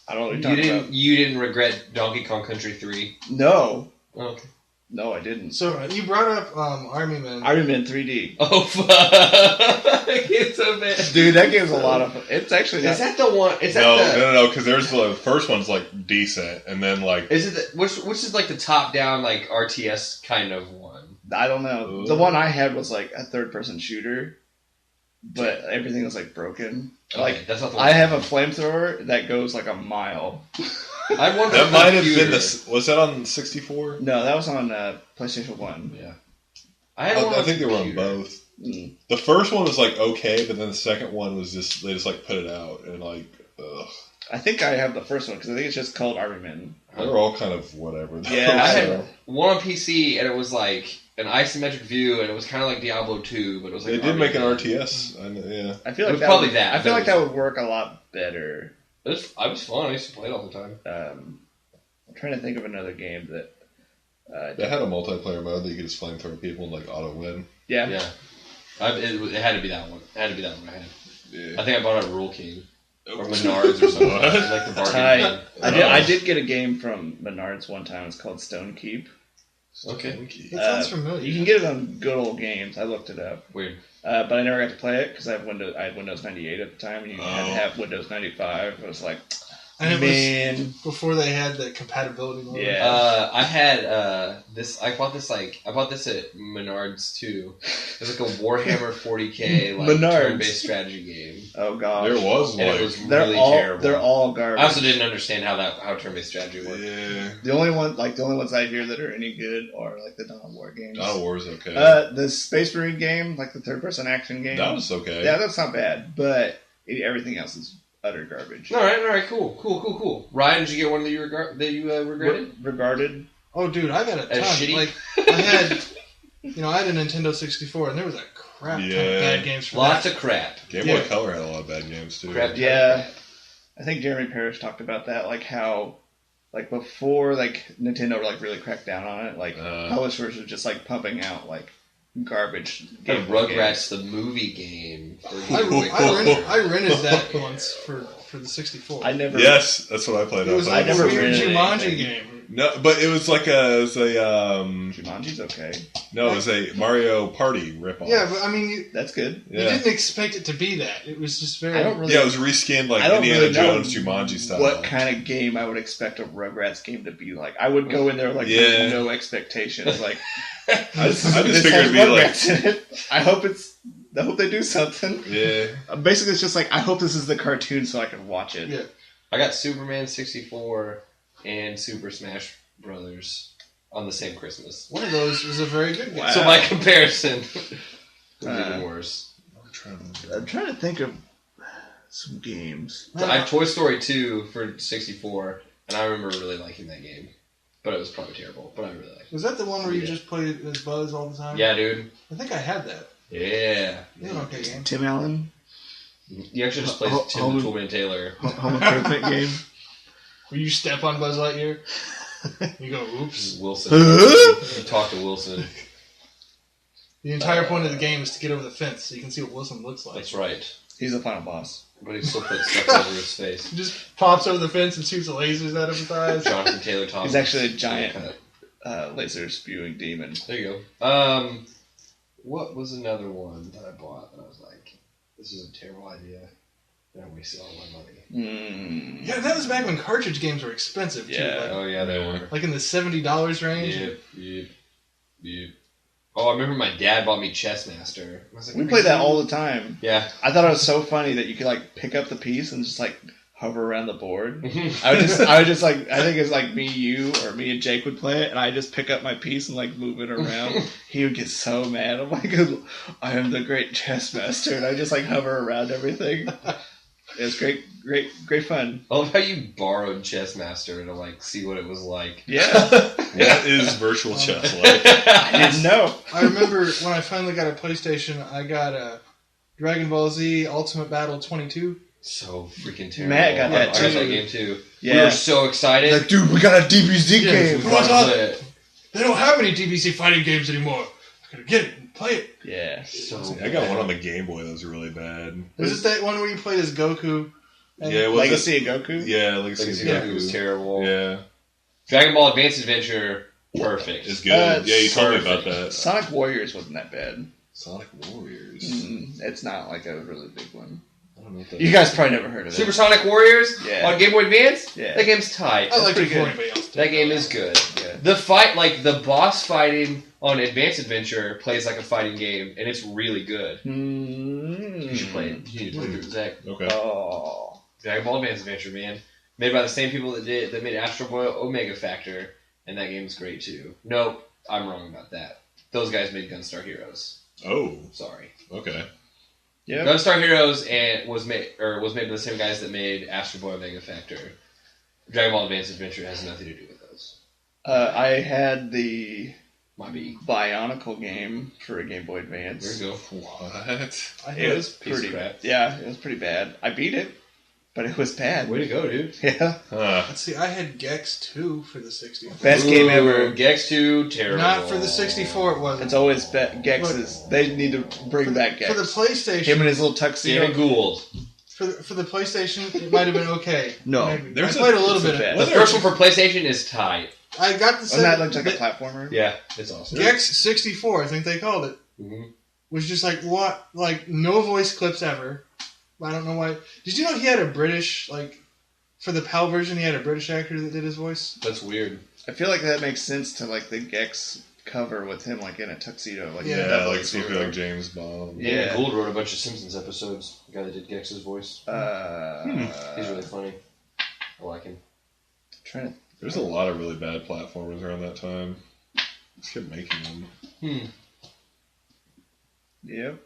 I don't know what you're talking about. You didn't regret Donkey Kong Country 3? No. Oh, okay. No, I didn't. So you brought up Army Man. Army Man 3D. Oh fuck! It's so bad. Dude, that game's a lot of fun. It's actually Is that the one? Is that no, because there's the first one's like decent, and then like Is it which is like the top down like RTS kind of one? I don't know. Ooh. The one I had was like a third-person shooter, but everything was like broken. Okay, Like that's not the one. I have a flamethrower that goes like a mile. I wonder that might have been the. Was that on 64? No, that was on PlayStation 1. Yeah. I think they were on both. Mm. The first one was like okay, but then the second one was just they just like put it out and like ugh. I think I have the first one because I think it's just called Army Man. They're all kind of whatever. Yeah, I had one on PC and it was like an isometric view and it was kind of like Diablo 2, but it was like They did make an Man. RTS. Yeah. I feel It like was that probably would, that. I feel like That that was- would work a lot better. It was fun. I used to play it all the time. I'm trying to think of another game that. They had a multiplayer mode that you could just flamethrower people and like auto win. Yeah. Yeah. It had to be that one. It had to be that one I had. Yeah. I think I bought it at Rule King. Or Menards or something. Like the bargain Tight. bin. I did get a game from Menards one time. It's called Stone Keep. Okay. It sounds familiar. You can get it on Good Old Games. I looked it up. Weird. But I never got to play it because I had Windows 98 at the time, and you had to have Windows 95. I was like, And it man. was before they had the compatibility mode. Yeah. I had this. I bought this at Menards too. It was like a Warhammer 40k like Menards. turn-based strategy game. Oh gosh. There was And like it was really terrible. They're all garbage. I also didn't understand how turn-based strategy worked. yeah. The only ones I hear that are any good are like the Dawn of War games. God of War's okay. The Space Marine game, like the third-person action game. that was okay. Yeah, that's not bad, but everything else is utter garbage. All right, cool. Ryan, did you get one that you regretted? Regarded. Oh, dude, I got a ton. As shitty? Like, I had a Nintendo 64, and there was a crap ton of bad games for Lots that. of crap. Game Boy Color had a lot of bad games too. Crap. Yeah, I think Jeremy Parrish talked about that, like how, like before, like Nintendo like really cracked down on it, like publishers were just like pumping out like garbage. The Game Boy games. Rugrats the movie game. I rented that once for the 64. I never. Yes, that's what I played. It was on. like I never a weird rented Jumanji anything. game. No, but it was like a Jumanji's okay. No, it was a Mario Party ripoff. Yeah, but I mean, That's good. you didn't expect it to be that. It was just very. I don't really. Yeah, it was reskinned like I don't Indiana really know Jones Jumanji style. what kind of game I would expect a Rugrats game to be like. I would go in there like with no expectations. Like I just figured this it'd has be like, Rugrats in it. I hope they do something. yeah. Basically, it's just like I hope this is the cartoon so I can watch it. Yeah. I got Superman 64 and Super Smash Brothers on the same Christmas. One of those was a very good game. Wow. So my comparison was even worse. I'm trying to think of some games. So I have Toy Story 2 for 64, and I remember really liking that game. But it was probably terrible, but I really liked it. Was that the one where you just played as Buzz all the time? Yeah, dude. I think I had that. Yeah. It was an okay game. Tim Allen, You actually just played Tim the Toolman Taylor. home improvement game. Where you step on Buzz Lightyear, you go, oops. Wilson. You talk to Wilson. The entire point of the game is to get over the fence so you can see what Wilson looks like. That's right. He's the final boss. But he still puts stuff over his face. He just pops over the fence and shoots lasers out of his eyes. Jonathan Taylor Thomas. He's actually a giant laser spewing demon. There you go. What was another one that I bought that I was like, this is a terrible idea. And I wasted all my money. Yeah, that was back when cartridge games were expensive, too. Yeah. Like, Oh, yeah, they were. like in the $70 range. Yep. Oh, I remember my dad bought me Chessmaster. I was like, We played that all the time. Yeah. I thought it was so funny that you could like pick up the piece and just like hover around the board. Mm-hmm. I would just like I think it's like me, you, or me and Jake would play it, and I just pick up my piece and like move it around. He would get so mad. I'm like, I am the great chess master, and I just like hover around everything. It was great fun. I love how you borrowed Chessmaster to like see what it was like. Yeah, What is virtual chess like? I didn't know. I remember when I finally got a PlayStation, I got a Dragon Ball Z Ultimate Battle 22. So freaking terrible. Matt got that I got too. that game too. Yeah. We were so excited. Like, dude, we got a DBZ game. Who wants it? They don't have any DBZ fighting games anymore. I gotta get it and play it. Yeah. I got one on the Game Boy that was really bad. Was it that one where you played as Goku? And Yeah, it was Legacy of Goku. Yeah, Legacy Legacy of of Goku was terrible. Yeah, Dragon Ball Advance Adventure, perfect. it's good. Yeah, you told me perfect. about that. Sonic Warriors wasn't that bad. Sonic Warriors. It's not like a really big one. I don't know what that You guys probably never heard of it. Supersonic Warriors Yeah. on Game Boy Advance? Yeah. That game's tight. I like it pretty before good. anybody else did. That game is good. Yeah. The fight, like the boss fighting on Advanced Adventure plays like a fighting game, and it's really good. You should play it. You need to play it, Zack. Okay. Oh. Dragon Ball Advance Adventure, man. Made by the same people that made Astro Boy Omega Factor, and that game's great too. Nope, I'm wrong about that. Those guys made Gunstar Heroes. Oh, Sorry. okay. Yeah. Gunstar Heroes was made by the same guys that made Astro Boy Omega Factor. Dragon Ball Advance Adventure has nothing to do with those. I had the Might be. Bionicle game for a Game Boy Advance. There you go. What? I It hate was Piece of pretty crap. Yeah, it was pretty bad. I beat it, but it was bad. Way to go, dude. Yeah. Let's see, I had Gex 2 for the 64. Best game ever. Gex 2, terrible. Not for the 64, it wasn't. It's always Gex's. They need to bring back Gex. For the PlayStation, Him and his little tuxedo. David Gould. for the PlayStation, it might have been okay. No. Maybe. There's I played a little it's bit a of bad- The first one for PlayStation is tight. I got the Doesn't that look like a platformer? Yeah, it's awesome. Gex 64, I think they called it. Mhm. Was just like what, like no voice clips ever. I don't know why. Did you know he had a British for the PAL version? He had a British actor that did his voice. That's weird. I feel like that makes sense to like the Gex cover with him like in a tuxedo. Like Yeah, Yeah, like something like James Bond. Yeah. David Gould wrote a bunch of Simpsons episodes. The guy that did Gex's voice. He's really funny. I like him. Trying to. There's a lot of really bad platformers around that time. Just kept making them. Yep.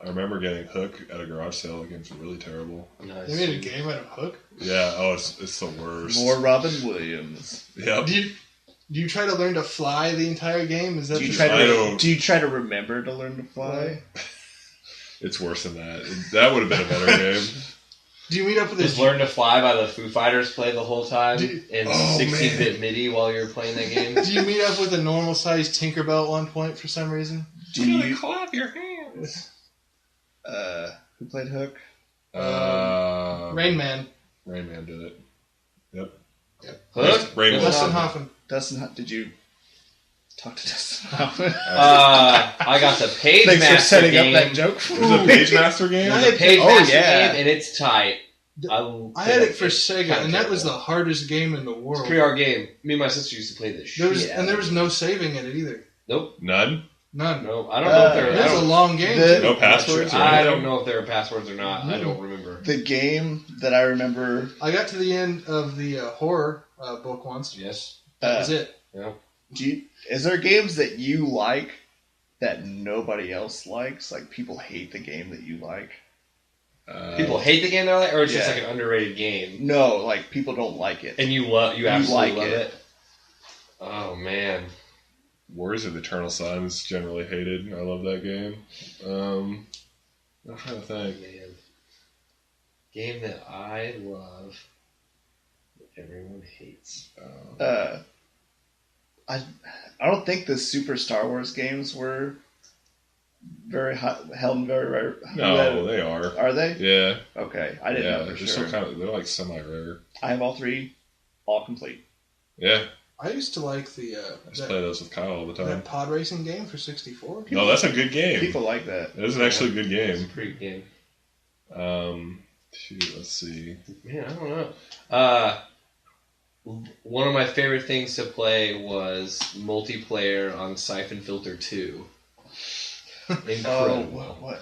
I remember getting Hook at a garage sale. The game's really terrible. Nice. They made a game out of Hook. Yeah. Oh, it's the worst. More Robin Williams. Yep. Do you try to learn to fly the entire game? Is that Do you the- try I to? don't- Do you try to remember to learn to fly? It's worse than that. That would have been a better game. Do you meet up with Just this? Learn to Fly by the Foo Fighters play the whole time in Oh, 16-bit MIDI while you're playing that game. Do you meet up with a normal sized Tinkerbell at one point for some reason? Do you? clap your hands. Who played Hook? Rain Man. Rain Man did it. Yep. Hook? Rain Good Wilson. Dustin job. Hoffman. Dustin, did you talk to Dustin? I got the Page Thanks for Master setting game. up that joke. There's a Page Master game? There's a Page Master yeah. game, and it's tight. I had it for Sega, and that was the hardest game in the world. It's a pretty hard game. Me and my sister used to play this shit. There was no saving in it either. Nope. None? None. No, I don't know if there. It was a long game. No passwords? I don't know if there are passwords or not. I don't remember. The game that I remember. I got to the end of the horror book once. Yes. That was it. Yeah. Is there games that you like that nobody else likes? Like people hate the game that you like? People hate the game they like, or it's just Yeah. like an underrated game, No, like people don't like it. and you absolutely like love it. it. Oh man. Warriors of the Eternal Sun is generally hated. I love that game. I'm trying to think. Man. Game that I love that everyone hates. I don't think the Super Star Wars games were very held in very rare. No, they are. Are they? Yeah. Okay, I didn't know for they're sure. still kind of, they're like semi-rare. I have all three, all complete. Yeah. I used to like the I just play those with Kyle all the time. that pod racing game for 64. No, that's a good game. People like that. It is actually a good It's a game. pretty good game. Let's see. Man, I don't know. One of my favorite things to play was multiplayer on Siphon Filter 2. Incredible. What?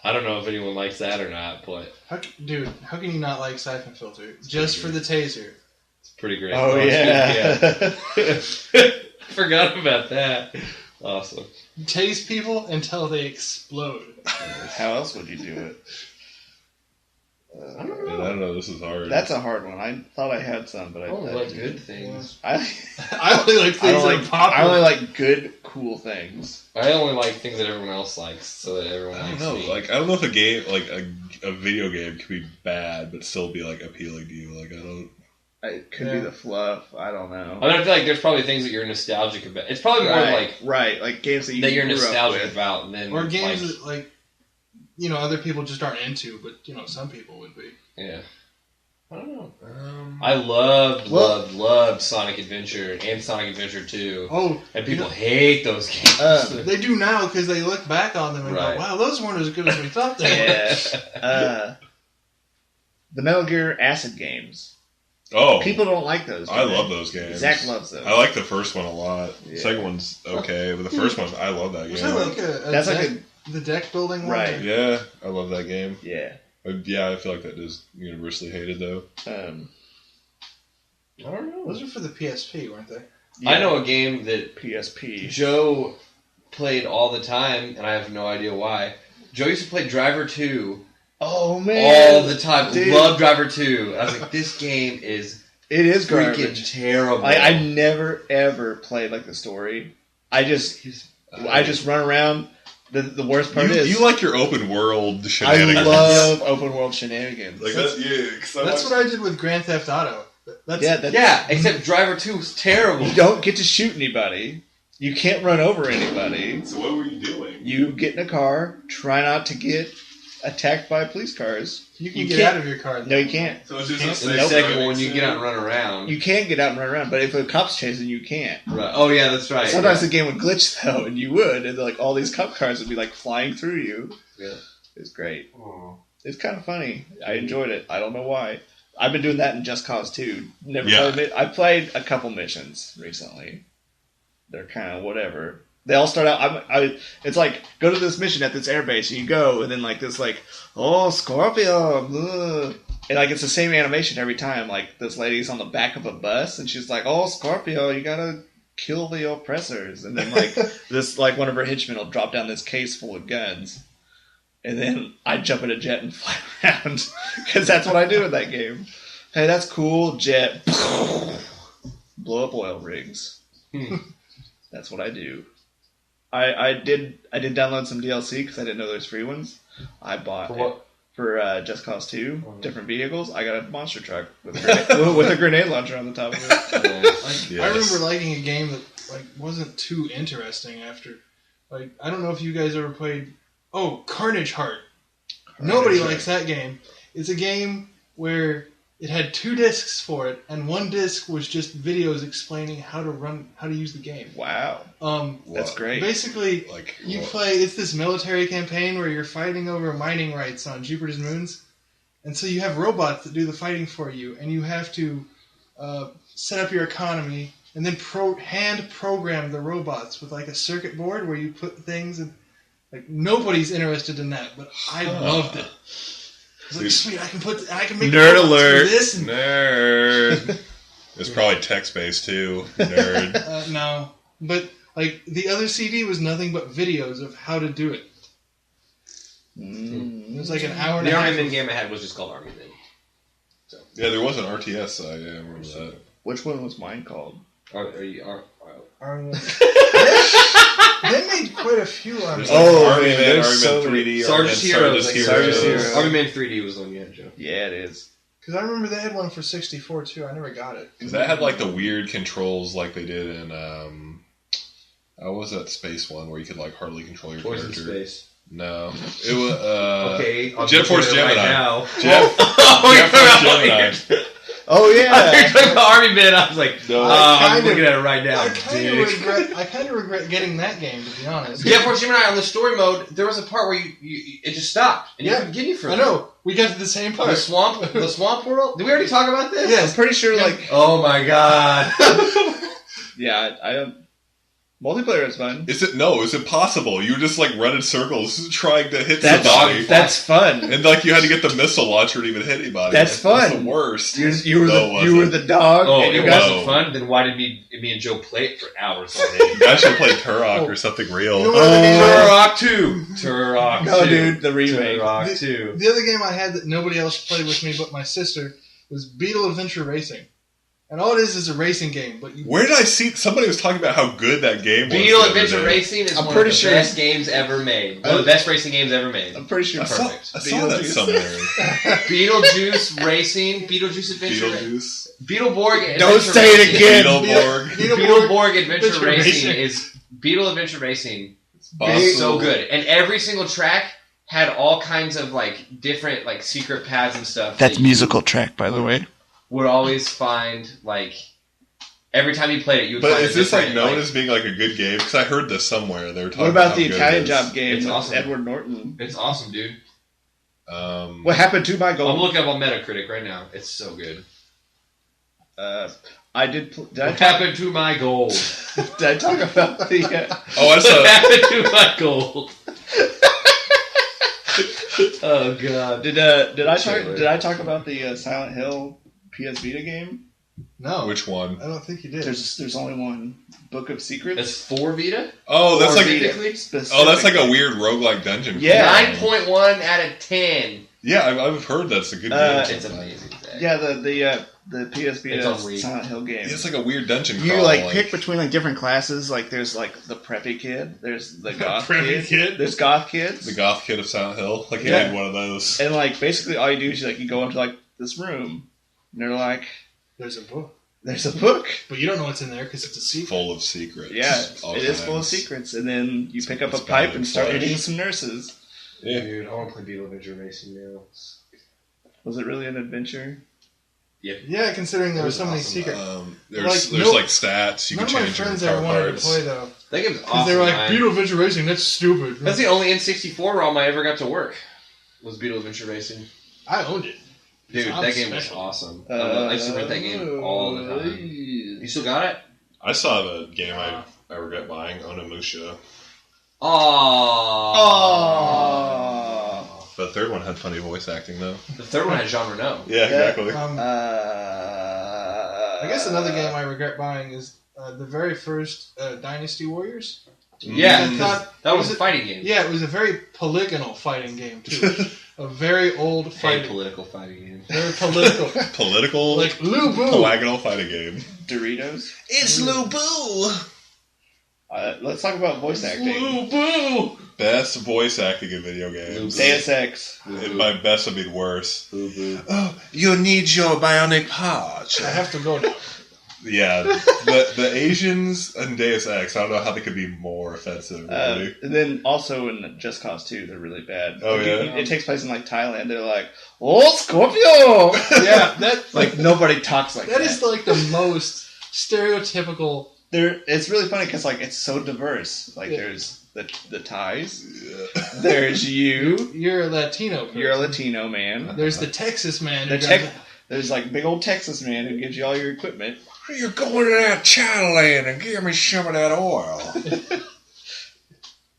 I don't know if anyone likes that or not, but How can you not like Siphon Filter? Just for the taser. it's pretty great. Oh, yeah. Forgot about that. Awesome. Tase people until they explode. How else would you do it? I don't Man, I don't know. This is hard. That's a hard one. I thought I had some, but I I only like didn't. good things. I I only like things that are popular. I only like good, cool things. I only like things that everyone else likes, so that everyone I likes don't know. me. Like, I don't know if a game, like a video game, could be bad but still be like appealing to you. Like, I don't. It could be the fluff. I don't know. I mean, I feel like there's probably things that you're nostalgic about. It's probably more Like games that that you're grew up nostalgic with. about, and then Or games like, that, other people just aren't into, but, some people would be. yeah. I don't know. I loved Sonic Adventure and Sonic Adventure 2. Oh, And people hate those games. they do now because they look back on them and Right. go, wow, those weren't as good as we thought they were. Yeah. The Metal Gear Acid games. Oh, People don't like those. I love those games. Zack loves those. I like the first one a lot. Yeah. The second one's okay, but the first one, I love that Was game. that like That's deck, like the deck building one? Right. Yeah, I love that game. Yeah. Yeah, I feel like that is universally hated though. I don't know. Those were for the PSP, weren't they? I know a game that PSP. Joe played all the time, and I have no idea why. Joe used to play Driver 2 Oh man. all the time. Dude. Loved Driver 2. I was like, this game is It is freaking garbage. terrible. I never ever played like the story. I just run around. The worst part is You like your open world I shenanigans. love open world shenanigans. Like that's yeah. 'Cause That's what I did with Grand Theft Auto. That's, Yeah, except Driver 2 was terrible. You don't get to shoot anybody. You can't run over anybody. So what were you doing? You get in a car, try not to get attacked by police cars. You can You get can't- out of your car. No, you can't. So it's just Can't- a In the safe second driving one, you sim? get out and run around. You can get out and run around, but if a cop's chasing you, can't. Right. Oh, yeah, that's right. Sometimes yeah. the game would glitch though, and you would, and like all these cop cars would be like flying through you. Yeah. It's great. Oh. It's kind of funny. I enjoyed it. I don't know why. I've been doing that in Just Cause 2. Never Yeah. played it. I played a couple missions recently. They're kind of whatever. They all start out. It's like go to this mission at this airbase. And you go, and then like this, like Scorpio, ugh. And like it's the same animation every time. Like this lady's on the back of a bus, and she's like, "Oh, Scorpio, you gotta kill the oppressors." And then like this, like one of her henchmen will drop down this case full of guns. And then I jump in a jet and fly around because that's what I do in that game. Hey, that's cool. Jet. Blow up oil rigs. That's what I do. I did download some DLC because I didn't know there's free ones. I bought For what? for Just Cause 2, different vehicles. I got a monster truck with a grenade, with a grenade launcher on the top of it. Yeah. I remember liking a game that wasn't too interesting after. I don't know if you guys ever played. Oh, Carnage Heart. Nobody likes that game. It's a game where it had 2 discs for it, and 1 disc was just videos explaining how to use the game. Wow. That's great. Basically, you play. It's this military campaign where you're fighting over mining rights on Jupiter's moons, and so you have robots that do the fighting for you, and you have to set up your economy, and then hand program the robots with like a circuit board where you put things in. Like nobody's interested in that, but I loved it. I was like, sweet, I can make nerd robots alert. for this. And Nerd. It's probably text-based too. Nerd. No, but like the other CD was nothing but videos of how to do it. It was like an hour and a The half. Army Men game I had was just called Army Men. So. Yeah, there was an RTS side. Yeah, I remember that. Which one was mine called? Army Men. They made quite a few Army Men. Army Men, there's Army so Men many. 3D, Sergeant's Heroes. Sergeant's Heroes. Army Men 3D was the one you had, Joe. Yeah, it is. Because I remember they had one for 64 too. I never got it. Because that had like the weird controls like they did in what was that space one where you could like hardly control your Force in character? Space. No, it was Okay, I'll Jet Force do it right Gemini. now. Jet Force Gemini. Oh You're yeah. talking about Army Men. I was like, No. I'm looking at it right now. I kind of regret getting that game, to be honest. Jet Force Gemini on the story mode, there was a part where it just stopped and you couldn't get any further. I know. We got to the same part. The swamp world. Did we already talk about this? Yes. I'm pretty sure like Oh my god. yeah, I don't. Multiplayer is fun. Is it possible? You were just like running circles trying to hit somebody. That's fun. And like you had to get the missile launcher to even hit anybody. That's fun. That's the worst. You were No, you were the dog. Oh, and you it guys. wasn't fun. Then why did me and Joe play it for hours on it? You guys should play Turok or something real. You know what Turok 2. Turok 2. No, dude, the remake. Turok 2. The other game I had that nobody else played with me but my sister was Beetle Adventure Racing. And all it is a racing game. But Where did I see somebody was talking about how good that game was? Beetle the other Adventure day. Racing is I'm one pretty of the sure- best games ever made. One of the best racing games ever made. I'm pretty sure. I saw that Beetlejuice. somewhere. Beetlejuice Racing, Beetlejuice Adventure, Beetlejuice. Beetleborg. Adventure Don't say it Racing. again. Beetleborg. Beetleborg Adventure Adventure Racing Racing. is Beetle Adventure Racing. Awesome. It's so good, and every single track had all kinds of like different like secret paths and stuff. That's that you musical track, by the way. would always find like every time you played it, you would. But find is a this like different, known as being like a good game? Because I heard this somewhere. They were talking What about how the good Italian it is. Job game It's with awesome. Edward Norton? It's awesome, dude. What happened to my I'm goal? looking up on Metacritic right now. It's so good. I did. Did I What talk? happened to my gold? Did I talk about the? Oh, I What saw. happened to my gold? Oh god. Did I talk? Trailer. Did I talk about the Silent Hill PS Vita game? No. Which one? I don't think you did. There's only one. Book of Secrets. That's 4 Vita? Oh, that's Or like Vita. oh, that's like a weird roguelike dungeon. Yeah. crawl. 9.1 out of 10. Yeah, I've heard that's a good game. It's amazing. Zach. Yeah, the PS It's Vita on Wii. Silent Hill game. It's like a weird dungeon You crawl. like pick between like different classes. Like there's like the preppy kid. There's the goth Preppy kid? There's goth kids. the goth kid of Silent Hill. Like, Yeah. you need one of those. And like basically all you do is you go into like this room, and they're like, There's a book. "There's a book." But you don't know what's in there because it's a secret. Full of secrets. Yeah, All it is full of kinds. secrets. And then you pick up a It's pipe bound and in start flesh. hitting some nurses. Yeah. Dude, I want to play Beetle Adventure Racing now. Was it really an adventure? Yeah, considering there were so many secrets. There's Like, no- like stats you None can of my change. friends your car ever wanted parts. to play though. That game's Because awesome. they were like, man. Beetle Adventure Racing, that's stupid. That's the only N64 ROM I ever got to work. Was Beetle Adventure Racing. I owned it. Dude, I'm that game was special. awesome. I used to rent that game all the time. You still got it? I saw the game I regret buying, Onimusha. Aww. Oh. The third one had funny voice acting though. The third one had Jean Reno. Yeah, exactly. I guess another game I regret buying is the very first Dynasty Warriors. Yeah, I thought- that was was a it- fighting game. Yeah, it was a very polygonal fighting game too. A very old Hey, fighting. political fighting game. Very political. Political, Like Lou Boo. polygonal fighting game. Doritos. It's Lou Boo. Let's talk about voice acting. Boo boo. Best voice acting in video games. Deus Ex. And by best would be worse. Boo boo. Oh, you need your bionic parts. I have to go now. Yeah, the Asians in Deus Ex, I don't know how they could be more offensive. Really. And then also in Just Cause 2, they're really bad. Oh, Like, yeah? it takes place in like Thailand. They're like, "Oh, Scorpio!" Yeah, that Like nobody talks like that. that is like the most stereotypical. It's really funny because like it's so diverse. Like Yeah. there's the Thais, Yeah. there's you, You're a Latino person. you're a Latino man. There's the Texas man. The who tech, does it. there's like big old Texas man who gives you all your equipment. You're going to that China land and give me some of that oil.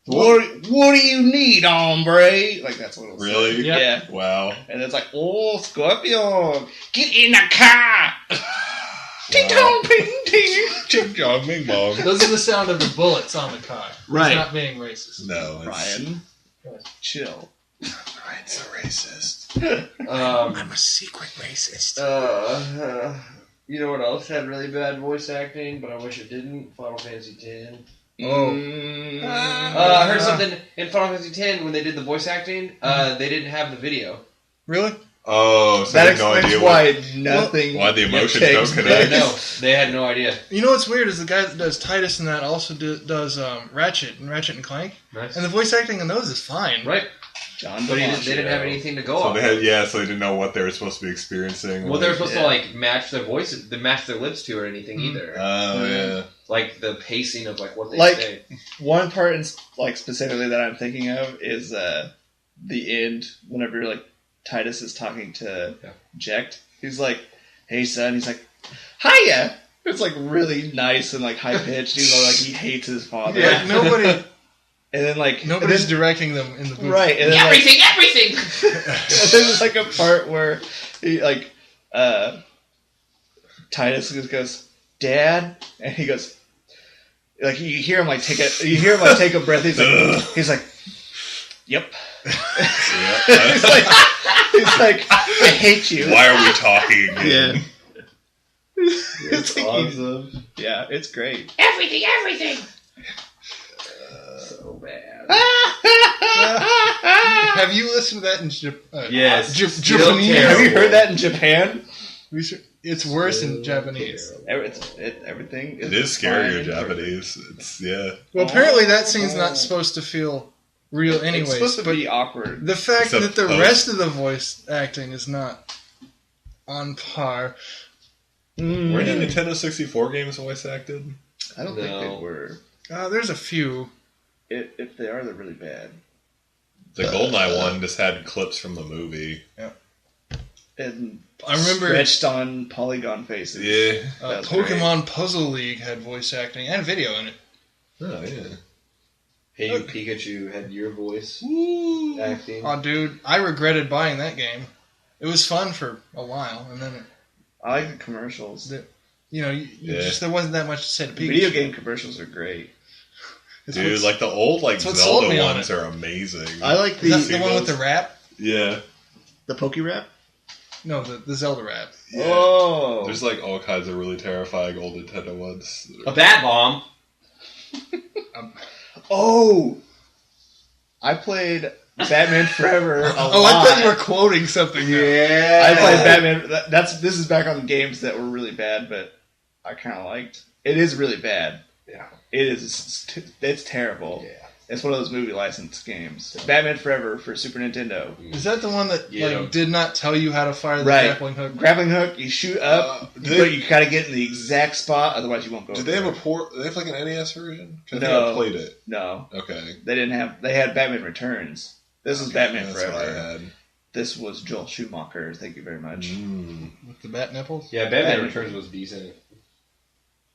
What do you need, hombre? Like that's what it was. Really? Yep. Yeah. Wow. And it's like, oh, Scorpio, get in the car. Ting tong, ping ting. Ching chong, ming bong. Those are the sound of the bullets on the car. Right. He's not being racist. No, it's, Ryan, chill. Ryan's a racist. Um, a secret racist. you know what else had really bad voice acting, but I wish it didn't? Final Fantasy X. I heard something in Final Fantasy X when they did the voice acting. They didn't have the video. Really? Oh, so That they had no explains idea why nothing. why the emotions takes don't connect. No, they had no idea. You know what's weird is the guy that does Titus in that also does Ratchet and Clank, Nice. and the voice acting in those is fine. Right, John but they DiMaggio. didn't have anything to go So off. they had, so they didn't know what they were supposed to be experiencing. Well, they were supposed Yeah. to like match their voices, to match their lips to or anything either. Oh yeah. Like the pacing of like what they Like- say. One part, like specifically that I'm thinking of is the end. Whenever like Titus is talking to Jecht, he's like, "Hey son," he's like, "Hiya." It's like really nice and like high pitched, even though like he hates his father. Yeah, like, nobody, And then like nobody's and then, directing them in the booth. right, and then Everything. Like, and then there's like a part where he like Titus just goes, "Dad," and he goes, like you hear him like take a breath. He's like, "Yep." Yeah. he's like, "I hate you." Why are we talking again? It's like awesome. yeah, it's great. Everything. So bad. Have you listened to that in Japanese? Japanese. Have you heard that in Japan? It's worse in Japanese. Everything. It is scarier fine. Japanese. It's Well, apparently that scene's not supposed to feel real anyways. It's supposed to but be awkward. the fact Except that the post. rest of the voice acting is not on par. Were any Nintendo 64 games voice acted? I don't think they No. were. There's a few. If they are, they're really bad. The GoldenEye one just had clips from the movie. And I remember stretched on polygon faces. Yeah. That's Pokemon Puzzle League had voice acting and video in it. Oh yeah. Hey, you Pikachu had your voice acting. Oh, dude, I regretted buying that game. It was fun for a while, and then I like the commercials. there wasn't that much to say to Pikachu. Video game commercials are great. It's Dude, what's- like the old That's what sold Zelda me on ones it. are amazing. I like is that the the one with the rap? Yeah. Poke Rap. No, the Zelda rap. Yeah. Oh, There's like all kinds of really terrifying old Nintendo ones. A bat bomb. oh. I played Batman Forever a lot. I thought you were quoting something. Yeah. I played Batman. This is back on games that were really bad, but I kind of liked. It is really bad. Yeah. It is. It's terrible. Yeah. It's one of those movie license games. Batman Forever for Super Nintendo. Is that the one that Yeah. did not tell you how to fire the Right. grappling hook? Grappling hook, you shoot up, do they- but you gotta get in the exact spot, otherwise you won't go. Did they have a port? They have like an NES version? 'Cause I think No. I played it. No, Okay. they didn't have. They had Batman Returns. This was Batman That's what I Forever. had. This was Joel Schumacher. Thank you very much. Mm. With the bat nipples? Yeah, Batman Batman. Returns was decent.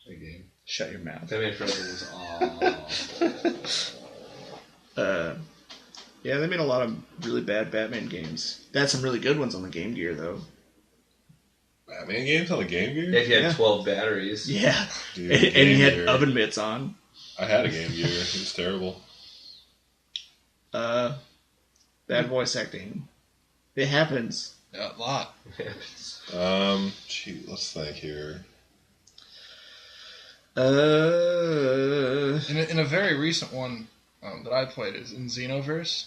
Good game. Shut your mouth. Batman Forever was awful. Yeah, they made a lot of really bad Batman games. They had some really good ones on the Game Gear, though. Batman games on the Game Gear? If you had Yeah. 12 batteries. Yeah, Dude, and he Game had Gear. oven mitts on. I had a Game Gear. It was terrible. Bad voice acting. It happens. Yeah, a lot. Let's think here. In a very recent one that I played is in Xenoverse.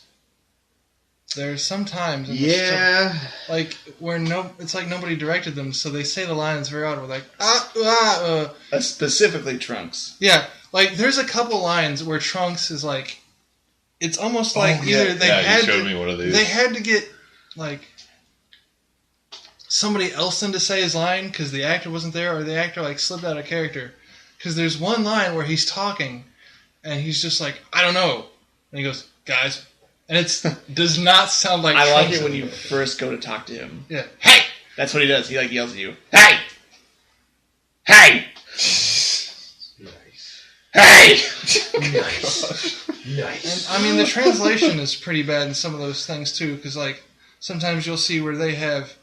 There's some times in like where it's like nobody directed them, so they say the lines very odd. We're like specifically Trunks. Yeah, like there's a couple lines where Trunks is like, it's almost like either they had showed me one of these. They had to get like somebody else in to say his line because the actor wasn't there, or the actor like slipped out of character. Because there's one line where he's talking, and he's just like, I don't know, and he goes, guys. And it does not sound like. I like Trunks it when you first go to talk to him. Yeah. Hey! That's what he does. He like yells at you. Hey! Hey! Nice. Hey! Nice. Nice. And I mean, the translation is pretty bad in some of those things too, because like sometimes you'll see where they have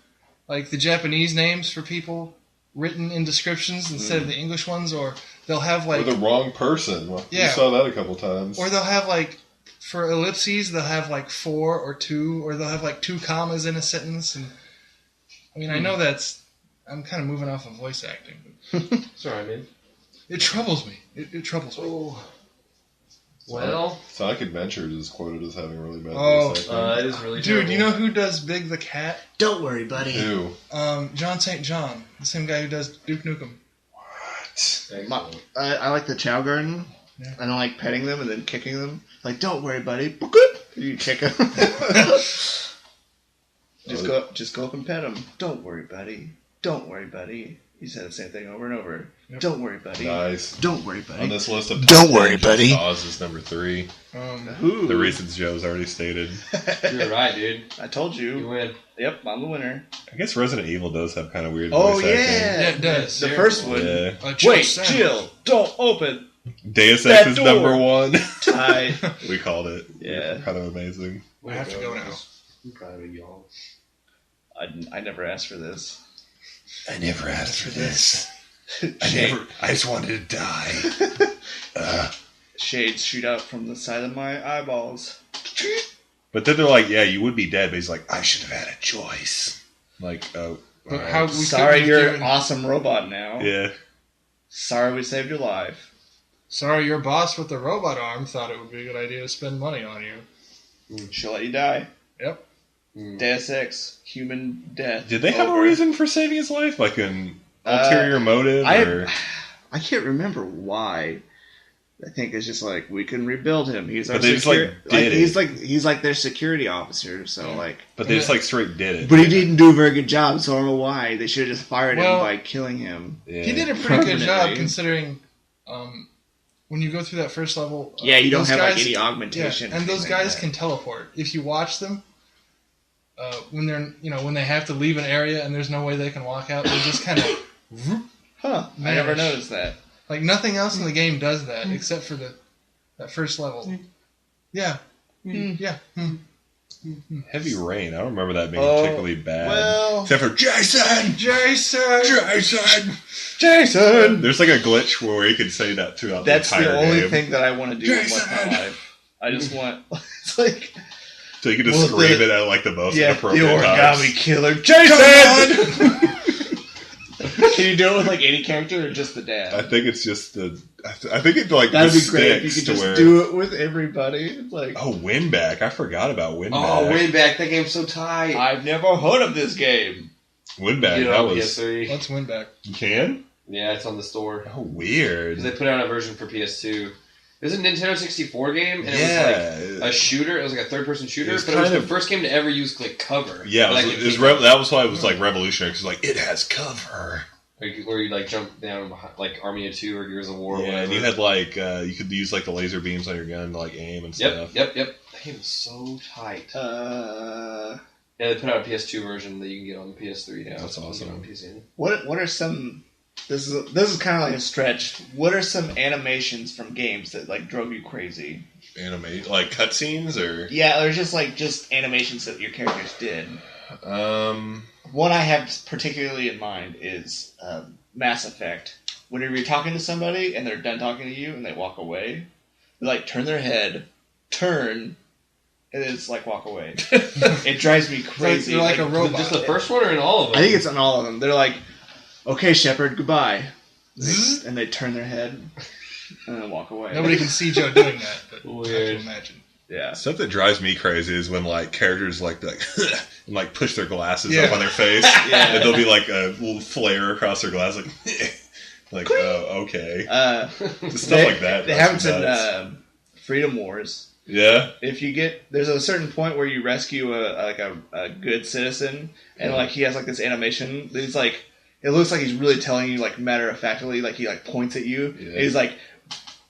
like the Japanese names for people written in descriptions instead of the English ones, or they'll have like or the wrong person. Well, Yeah. You saw that a couple times. or they'll have like. For ellipses, they'll have like 4 or 2, or they'll have like 2 commas in a sentence. And I mean, I know I'm kind of moving off of voice acting. But Sorry, man. it troubles me. It troubles me. Oh. Well, Sonic Adventures is quoted as having really bad Oh. voice acting. it is really Dude, terrible. you know who does Big the Cat? Don't worry, buddy. Ew. John St. John, the same guy who does Duke Nukem. Excellent. I like the Chow Garden. Yeah. I don't like petting them and then kicking them. Like, don't worry, buddy. You kick them. Just go up and pet them. Don't worry, buddy. Don't worry, buddy. He said the same thing over and over. Yep. Don't worry, buddy. Nice. Don't worry, buddy. On this list of Don't worry, buddy. Jaws is number 3. Ooh. The reasons Joe's already stated. You're right, dude. I told You you. win. Yep, I'm the winner. I guess Resident Evil does have kind of weird Oh, voice yeah. Yeah, it does. The first one. acting. Yeah. Wait, Jill, don't open. Deus That Ex is door. number 1. Tie. We called it. Yeah. Kind of amazing. We have to go now. I'm proud of y'all. I never asked for this. I never asked for this. I just wanted to die. Shades shoot out from the side of my eyeballs. But then they're like, yeah, you would be dead. But he's like, I should have had a choice. like, oh. But alright. how we Sorry, couldn't you're have an given- awesome robot now. Yeah. Sorry we saved your life. Sorry, your boss with the robot arm thought it would be a good idea to spend money on you. She'll let you die. Yep. Deus Ex, human death. Did they have Over. a reason for saving his life? Like an ulterior motive? Or? I can't remember why. I think it's just like we can rebuild him. He's our But they just, like, did it. he's like their security officer. So like, But they just like straight did it. but he didn't do a very good job. So I don't know why they should have just fired him Well, by killing him. Yeah. He did a pretty good job Permanently. considering when you go through that first level. Yeah, you don't those have guys, like any Yeah, augmentation. and those like guys that. can teleport. If you watch them, when they're when they have to leave an area and there's no way they can walk out, they just kind of Huh? I never vanish. noticed that. like nothing else in the game does that except for that first level. Yeah, yeah. Heavy Rain. I don't remember that being Oh, particularly bad. well- Except for Jason! Jason. Jason. There's like a glitch where you can say that throughout That's the entire the only game. thing that I want to do with Jason! my life. I just want. It's like So you can just Well, scream the- it at like the most the inappropriate origami times. killer, Jason. Can you do it with like any character or just the dad? I think it's just the. I think it like That'd be just great if you sticks could to just where. do it with everybody. It's like Oh, Winback! I forgot about Winback. Oh, Winback. That game's so tight. I've never heard of this game. Winback. Get it That on was. PS3. Let's win back. You can. Yeah, it's on the store. Oh, weird. Because they put out a version for PS2. It was a Nintendo 64 game, and it Yeah. was like a shooter. It was like a third-person shooter, It was but it was kind the of- first game to ever use like cover. Yeah, Like, it was came- that was why it was like revolutionary because like it has cover. where you like jump down behind, like Army of Two or Gears of War. Or Yeah, whatever. and you had like you could use like the laser beams on your gun to like aim and stuff. Yep. That game was so tight. Yeah, they put out a PS2 version that you can get on the PS3 now. That's so you can get awesome. On PC. What are some? This is kind of like a stretch. What are some animations from games that like drove you crazy? Animate like cutscenes or Yeah, there's just animations that your characters did. One I have particularly in mind is Mass Effect. Whenever you're talking to somebody and they're done talking to you and they walk away, they like turn their head, turn, and then it's like walk away. It drives me crazy. They're like a Was robot. it just the first one or in all of them? I think it's on all of them. They're like, "Okay, Shepard, goodbye," and they turn their head and then walk away. Nobody can see Joe doing that, but I Weird. can imagine. Yeah. Stuff that drives me crazy is when like characters like and like push their glasses up on their face, Yeah. and there'll be like a little flare across their glass, like oh okay, stuff like that. They have it in Freedom Wars. Yeah. If you there's a certain point where you rescue a good citizen, and like he has like this animation that he's like, it looks like he's really telling you like matter of factly, like he like points at you. Yeah. And he's like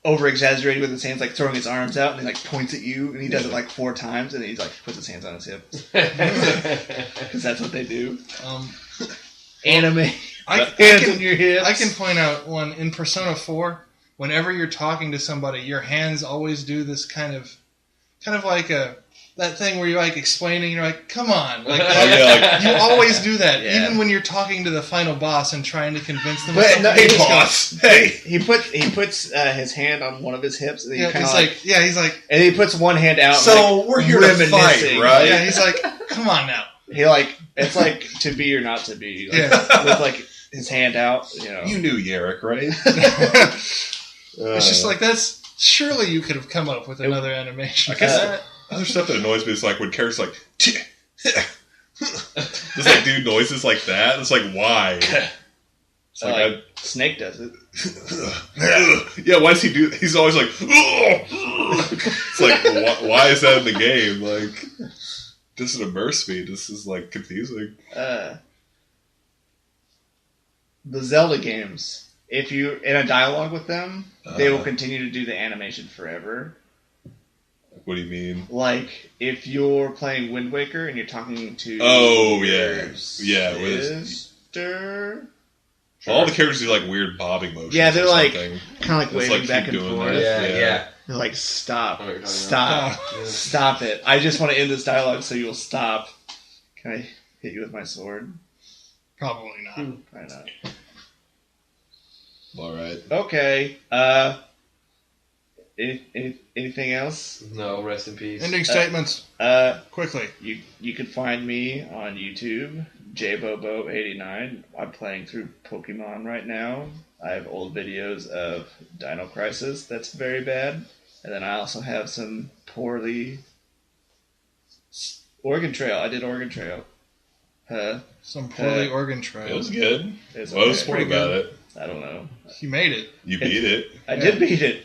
over exaggerating with his hands, like throwing his arms out, and he like points at you, and he does it like 4 times, and he's like puts his hands on his hips because that's what they do. Anime. Hands on your hips. I can point out one in Persona 4. Whenever you're talking to somebody, your hands always do this kind of like that thing where you're like explaining. You're like, "Come on!" Like, you always do that, even when you're talking to the final boss and trying to convince them. He puts his hand on one of his hips, and he's like, and he puts one hand out. So like, we're here to fight, right? Yeah, he's like, "Come on now." He like it's like to be or not to be. Like, with like his hand out. You know, you knew Yarrick, right? It's just like that's surely you could have come up with another animation. I guess other stuff that annoys me is like when characters like just like do noises like that. It's like why? It's like Snake does it. Yeah, why does he do? He's always like. It's like why is that in the game? Like this is immerse me. This is like confusing. The Zelda games. If you're in a dialogue with them, they will continue to do the animation forever. What do you mean? Like, if you're playing Wind Waker and you're talking to your sister... All the characters do like weird bobbing motions. Yeah, they're like kind of like waving back and forth. Yeah. They're like, stop, stop it. I just want to end this dialogue so you'll stop. Can I hit you with my sword? Probably not. Why not? All right. Okay. Anything else? No, rest in peace. Ending statements. Quickly. You can find me on YouTube, jbobo89. I'm playing through Pokemon right now. I have old videos of Dino Crisis. That's very bad. And then I also have some poorly... Oregon Trail. I did Oregon Trail. Some poorly Oregon Trail. It was good. It's What was sport about it? I don't know. You made it. You beat it. I did beat it.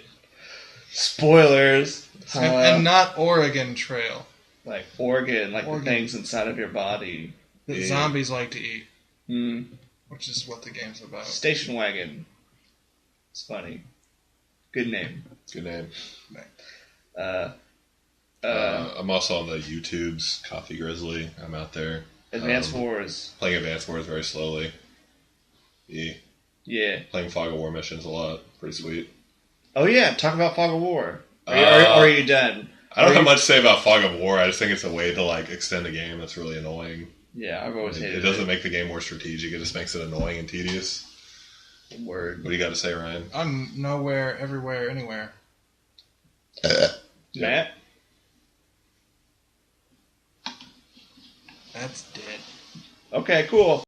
Spoilers. And not Oregon Trail. Like Oregon, like the things inside of your body. That zombies like to eat. Mm. Which is what the game's about. Station Wagon. It's funny. Good name. Good name. I'm also on the YouTube's CoffeeGrizzly. I'm out there. Advanced Wars. Playing Advanced Wars very slowly. Yeah. Playing Fog of War missions a lot. Pretty sweet. Oh yeah, talk about Fog of War. Are you done? I don't have much to say about Fog of War. I just think it's a way to like extend the game that's really annoying. Yeah, I've always hated it. It doesn't make the game more strategic. It just makes it annoying and tedious. Word. What do you got to say, Ryan? I'm nowhere, everywhere, anywhere. Matt? That's dead. Okay, cool.